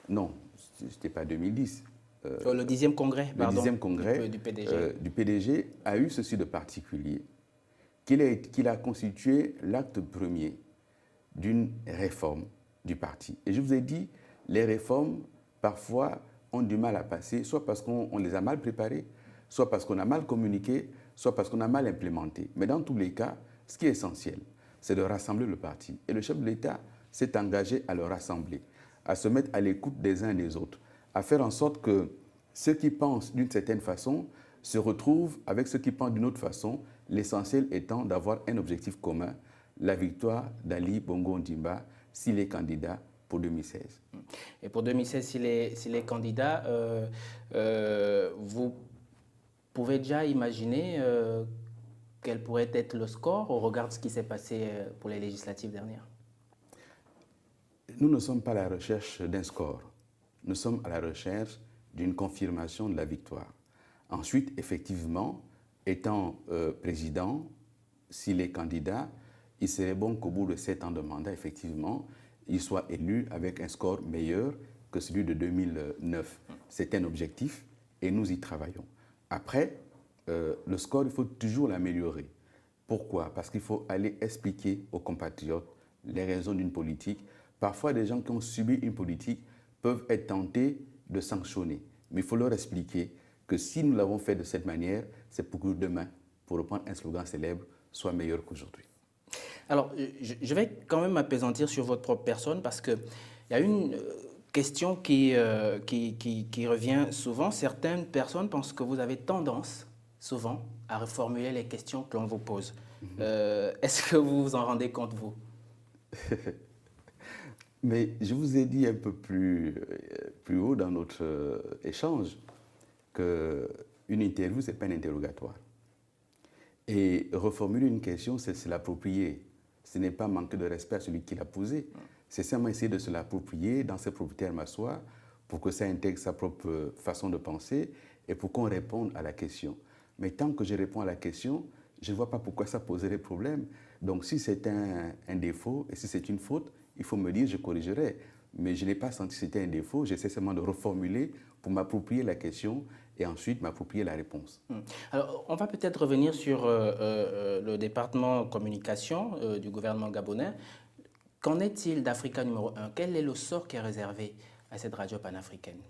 non, ce n'était pas 2010. Le 10e congrès, pardon, le 10e congrès du PDG a eu ceci de particulier, qu'il a constitué l'acte premier d'une réforme du parti. Et je vous ai dit, les réformes, parfois, ont du mal à passer, soit parce qu'on les a mal préparées, soit parce qu'on a mal communiqué, soit parce qu'on a mal implémenté. Mais dans tous les cas, ce qui est essentiel, c'est de rassembler le parti. Et le chef de l'État s'est engagé à le rassembler, à se mettre à l'écoute des uns et des autres, à faire en sorte que ceux qui pensent d'une certaine façon se retrouvent avec ceux qui pensent d'une autre façon, l'essentiel étant d'avoir un objectif commun, la victoire d'Ali Bongo Ondimba s'il est candidat pour 2016. Et pour 2016, s'il est candidat, vous pouvez déjà imaginer quel pourrait être le score au regard de ce qui s'est passé pour les législatives dernières? Nous ne sommes pas à la recherche d'un score. Nous sommes à la recherche d'une confirmation de la victoire. Ensuite, effectivement, étant président, s'il est candidat, il serait bon qu'au bout de 7 ans de mandat, effectivement, il soit élu avec un score meilleur que celui de 2009. C'est un objectif et nous y travaillons. Après, le score, il faut toujours l'améliorer. Pourquoi? Parce qu'il faut aller expliquer aux compatriotes les raisons d'une politique. Parfois, des gens qui ont subi une politique peuvent être tentés de sanctionner. Mais il faut leur expliquer que si nous l'avons fait de cette manière, c'est pour que demain, pour reprendre un slogan célèbre, soit meilleur qu'aujourd'hui. Alors, je vais quand même m'appesantir sur votre propre personne parce qu'il y a une question qui revient souvent. Certaines personnes pensent que vous avez tendance, souvent, à reformuler les questions que l'on vous pose. Est-ce que vous vous en rendez compte, vous? Mais je vous ai dit un peu plus haut dans notre échange qu'une interview, ce n'est pas un interrogatoire. Et reformuler une question, c'est se l'approprier. Ce n'est pas manquer de respect à celui qui l'a posé. C'est simplement essayer de se l'approprier dans ses propres termes à soi pour que ça intègre sa propre façon de penser et pour qu'on réponde à la question. Mais tant que je réponds à la question, je ne vois pas pourquoi ça poserait problème. Donc si c'est un défaut et si c'est une faute, il faut me dire, je corrigerai. Mais je n'ai pas senti que c'était un défaut, j'essaie seulement de reformuler pour m'approprier la question et ensuite m'approprier la réponse. Alors, on va peut-être revenir sur le département communication du gouvernement gabonais. Qu'en est-il d'Africa numéro 1? Quel est le sort qui est réservé à cette radio panafricaine?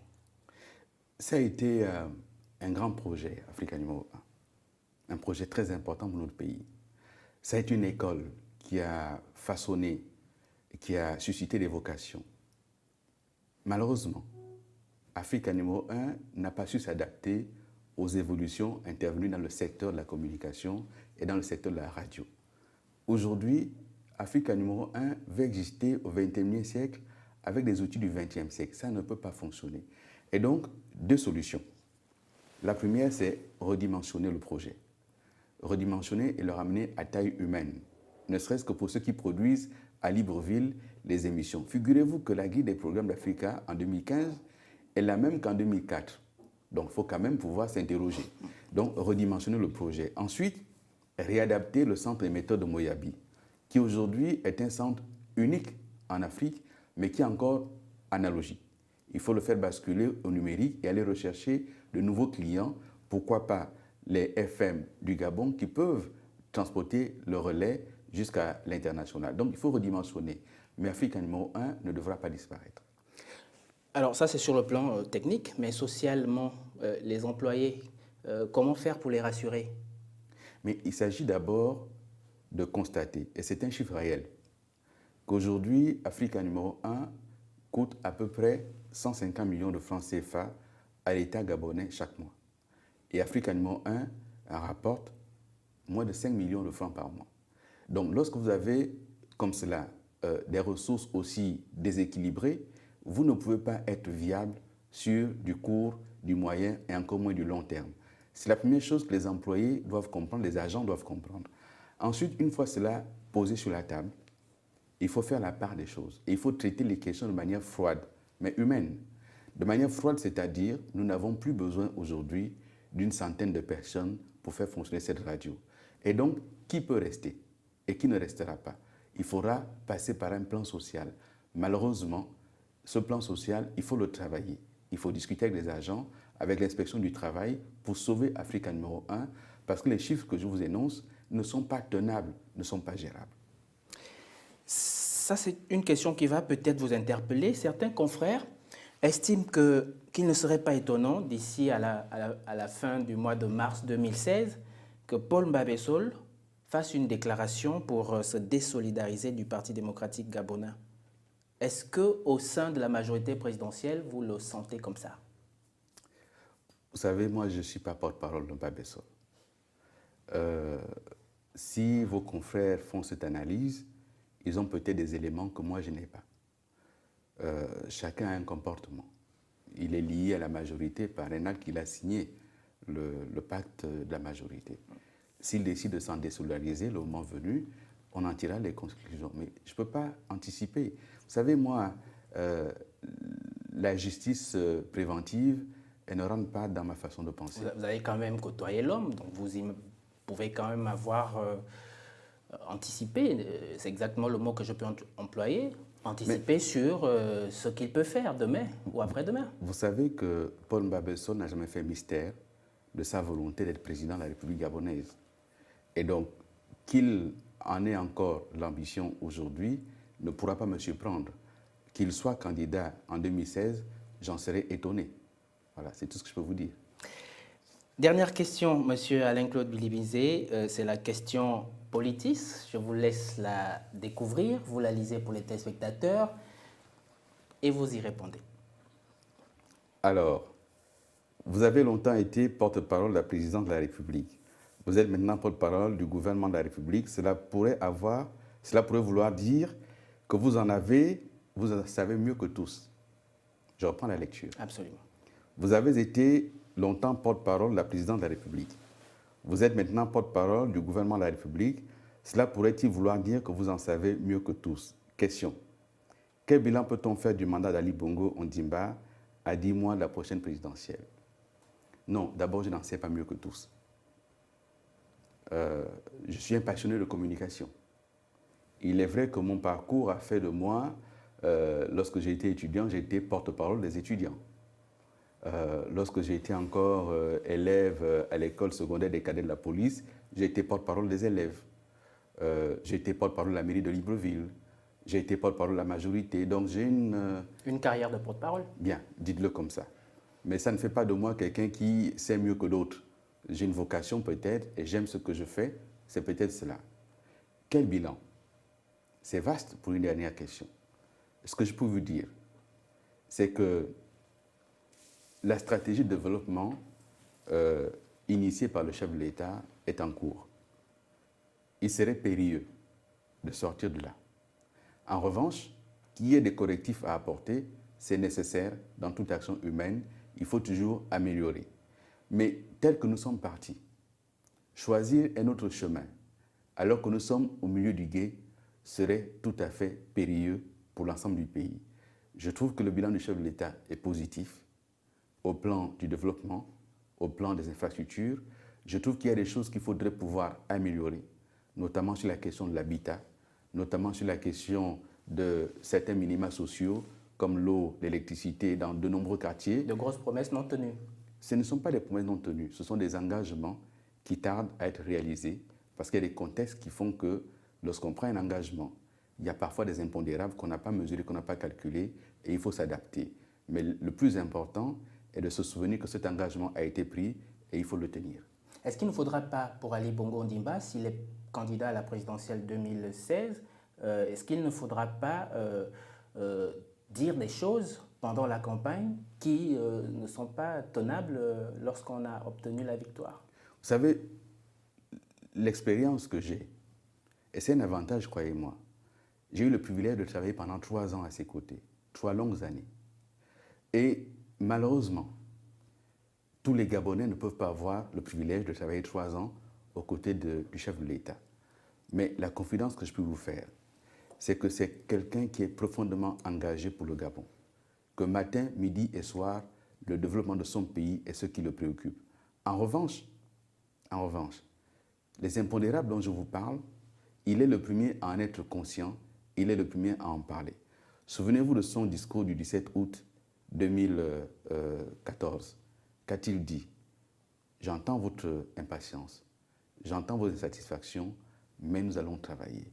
Ça a été un grand projet, Africa numéro 1. Un projet très important pour notre pays. Ça a été une école qui a façonné, qui a suscité des vocations. Malheureusement, Africa numéro 1 n'a pas su s'adapter aux évolutions intervenues dans le secteur de la communication et dans le secteur de la radio. Aujourd'hui, Africa numéro 1 veut exister au XXIe siècle avec des outils du XXe siècle. Ça ne peut pas fonctionner. Et donc, deux solutions. La première, c'est redimensionner le projet. Redimensionner et le ramener à taille humaine, ne serait-ce que pour ceux qui produisent à Libreville les émissions. Figurez-vous que la grille des programmes d'Africa en 2015 est la même qu'en 2004. Donc, il faut quand même pouvoir s'interroger. Donc, redimensionner le projet. Ensuite, réadapter le centre émetteur de Moyabi, qui aujourd'hui est un centre unique en Afrique, mais qui est encore analogique. Il faut le faire basculer au numérique et aller rechercher de nouveaux clients, pourquoi pas les FM du Gabon qui peuvent transporter le relais jusqu'à l'international. Donc, il faut redimensionner. Mais Africa numéro 1 ne devra pas disparaître. Alors ça, c'est sur le plan technique, mais socialement, les employés, comment faire pour les rassurer? Mais il s'agit d'abord de constater, et c'est un chiffre réel, qu'aujourd'hui, Africa numéro 1 coûte à peu près 150 millions de francs CFA à l'État gabonais chaque mois. Et Africa numéro 1 en rapporte moins de 5 millions de francs par mois. Donc lorsque vous avez comme cela des ressources aussi déséquilibrées, vous ne pouvez pas être viable sur du court, du moyen et encore moins du long terme. C'est la première chose que les employés doivent comprendre, les agents doivent comprendre. Ensuite, une fois cela posé sur la table, il faut faire la part des choses. Et il faut traiter les questions de manière froide, mais humaine. De manière froide, c'est-à-dire, nous n'avons plus besoin aujourd'hui d'une centaine de personnes pour faire fonctionner cette radio. Et donc, qui peut rester et qui ne restera pas? Il faudra passer par un plan social. Malheureusement, ce plan social, il faut le travailler. Il faut discuter avec les agents, avec l'inspection du travail pour sauver Africa numéro 1, parce que les chiffres que je vous énonce ne sont pas tenables, ne sont pas gérables. Ça, c'est une question qui va peut-être vous interpeller. Certains confrères estiment qu'il ne serait pas étonnant, d'ici à la fin du mois de mars 2016, que Paul Mbabesole fasse une déclaration pour se désolidariser du Parti démocratique gabonais. Est-ce qu'au sein de la majorité présidentielle, vous le sentez comme ça? Vous savez, moi, je ne suis pas porte-parole de Mbabesole. Si vos confrères font cette analyse, ils ont peut-être des éléments que moi, je n'ai pas. Chacun a un comportement. Il est lié à la majorité par un acte qu'il a signé, le pacte de la majorité. S'il décide de s'en désolidariser, le moment venu, on en tirera les conclusions. Mais je ne peux pas anticiper. Vous savez, moi, la justice préventive, elle ne rentre pas dans ma façon de penser. Vous avez quand même côtoyé l'homme, donc vous pouvez quand même avoir anticipé, c'est exactement le mot que je peux employer, anticiper sur ce qu'il peut faire demain ou après-demain. Vous savez que Paul Mbabesole n'a jamais fait mystère de sa volonté d'être président de la République gabonaise. Et donc, qu'il en ait encore l'ambition aujourd'hui ne pourra pas me surprendre. Qu'il soit candidat en 2016, j'en serais étonné. Voilà, c'est tout ce que je peux vous dire. Dernière question, Monsieur Alain-Claude Bilibizé, c'est la question politis. Je vous laisse la découvrir, vous la lisez pour les téléspectateurs et vous y répondez. Alors, vous avez longtemps été porte-parole de la présidence de la République. Vous êtes maintenant porte-parole du gouvernement de la République. Cela pourrait vouloir dire que vous en savez mieux que tous. Je reprends la lecture. Absolument. Vous avez été longtemps porte-parole de la présidence de la République. Vous êtes maintenant porte-parole du gouvernement de la République. Cela pourrait-il vouloir dire que vous en savez mieux que tous? Question. Quel bilan peut-on faire du mandat d'Ali Bongo Ondimba à 10 mois de la prochaine présidentielle? Non, d'abord, je n'en sais pas mieux que tous. Je suis un passionné de communication. Il est vrai que mon parcours a fait de moi, lorsque j'ai été étudiant, j'ai été porte-parole des étudiants. Lorsque j'ai été encore élève à l'école secondaire des cadets de la police, j'ai été porte-parole des élèves. J'ai été porte-parole de la mairie de Libreville. J'ai été porte-parole de la majorité. Donc j'ai une carrière de porte-parole? Bien, dites-le comme ça. Mais ça ne fait pas de moi quelqu'un qui sait mieux que d'autres. J'ai une vocation peut-être et j'aime ce que je fais. C'est peut-être cela. Quel bilan? C'est vaste pour une dernière question. Ce que je peux vous dire, c'est que la stratégie de développement initiée par le chef de l'État est en cours. Il serait périlleux de sortir de là. En revanche, qu'il y ait des correctifs à apporter, c'est nécessaire dans toute action humaine. Il faut toujours améliorer. Mais tel que nous sommes partis, choisir un autre chemin, alors que nous sommes au milieu du gué, serait tout à fait périlleux pour l'ensemble du pays. Je trouve que le bilan du chef de l'État est positif au plan du développement, au plan des infrastructures. Je trouve qu'il y a des choses qu'il faudrait pouvoir améliorer, notamment sur la question de l'habitat, notamment sur la question de certains minima sociaux, comme l'eau, l'électricité, dans de nombreux quartiers. De grosses promesses non tenues. Ce ne sont pas des promesses non tenues, ce sont des engagements qui tardent à être réalisés, parce qu'il y a des contextes qui font que lorsqu'on prend un engagement Il y a parfois des impondérables qu'on n'a pas mesurés, qu'on n'a pas calculés, et il faut s'adapter. Mais le plus important est de se souvenir que cet engagement a été pris et il faut le tenir. Est-ce qu'il ne faudra pas, pour Ali Bongo Ondimba, s'il est candidat à la présidentielle 2016, est-ce qu'il ne faudra pas dire des choses pendant la campagne qui ne sont pas tenables lorsqu'on a obtenu la victoire? Vous savez, l'expérience que j'ai, et c'est un avantage, croyez-moi, j'ai eu le privilège de travailler pendant 3 ans à ses côtés, 3 longues années. Et malheureusement, tous les Gabonais ne peuvent pas avoir le privilège de travailler 3 ans aux côtés du chef de l'État. Mais la confidence que je peux vous faire, c'est que c'est quelqu'un qui est profondément engagé pour le Gabon. Que matin, midi et soir, le développement de son pays est ce qui le préoccupe. En revanche, les impondérables dont je vous parle, il est le premier à en être conscient, il est le premier à en parler. Souvenez-vous de son discours du 17 août 2014. Qu'a-t-il dit? J'entends votre impatience, j'entends vos insatisfactions, mais nous allons travailler.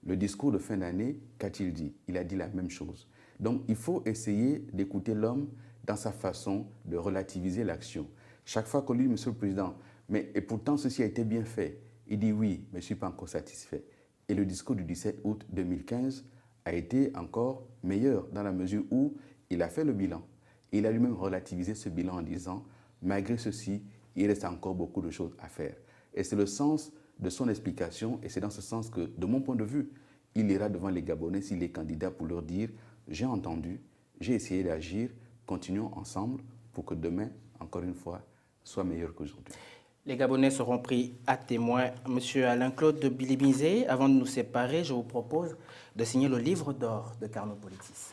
Le discours de fin d'année, qu'a-t-il dit? Il a dit la même chose. Donc, il faut essayer d'écouter l'homme dans sa façon de relativiser l'action. Chaque fois qu'on lui dit, Monsieur le Président, et pourtant ceci a été bien fait, il dit oui, mais je ne suis pas encore satisfait. Et le discours du 17 août 2015 a été encore meilleur dans la mesure où il a fait le bilan. Et il a lui-même relativisé ce bilan en disant, malgré ceci, il reste encore beaucoup de choses à faire. Et c'est le sens de son explication, et c'est dans ce sens que, de mon point de vue, il ira devant les Gabonais s'il est candidat pour leur dire « J'ai entendu, j'ai essayé d'agir, continuons ensemble pour que demain, encore une fois, soit meilleur qu'aujourd'hui. » Les Gabonais seront pris à témoin. Monsieur Alain-Claude de Bilibizé, avant de nous séparer, je vous propose de signer le livre d'or de Carnot Politis.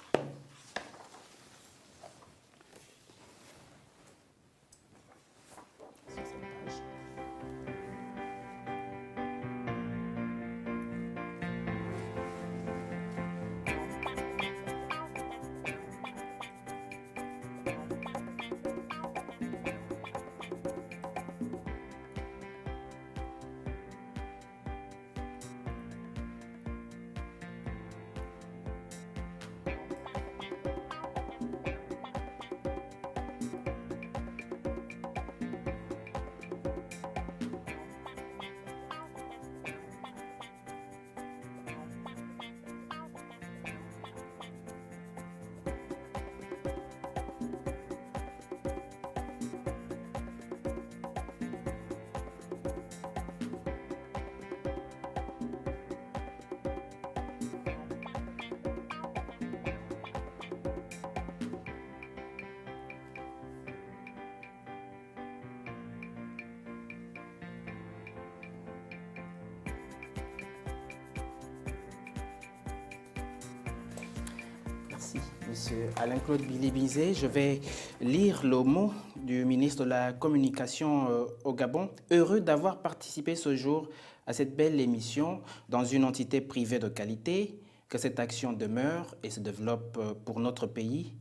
Merci, Monsieur Alain-Claude Bilibizé. Je vais lire le mot du ministre de la Communication au Gabon. Heureux d'avoir participé ce jour à cette belle émission dans une entité privée de qualité, que cette action demeure et se développe pour notre pays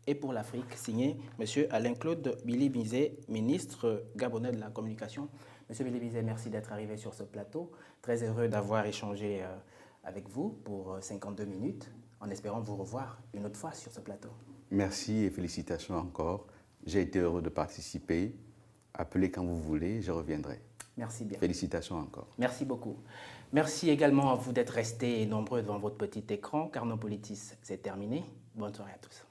et pour l'Afrique. Signé Monsieur Alain-Claude Bilibizé, ministre gabonais de la Communication. Monsieur Bilibizé, merci d'être arrivé sur ce plateau. Très heureux d'avoir échangé avec vous pour 52 minutes, en espérant vous revoir une autre fois sur ce plateau. Merci et félicitations encore. J'ai été heureux de participer. Appelez quand vous voulez, je reviendrai. Merci bien. Félicitations encore. Merci beaucoup. Merci également à vous d'être restés nombreux devant votre petit écran. Carnot Politis, c'est terminé. Bonne soirée à tous.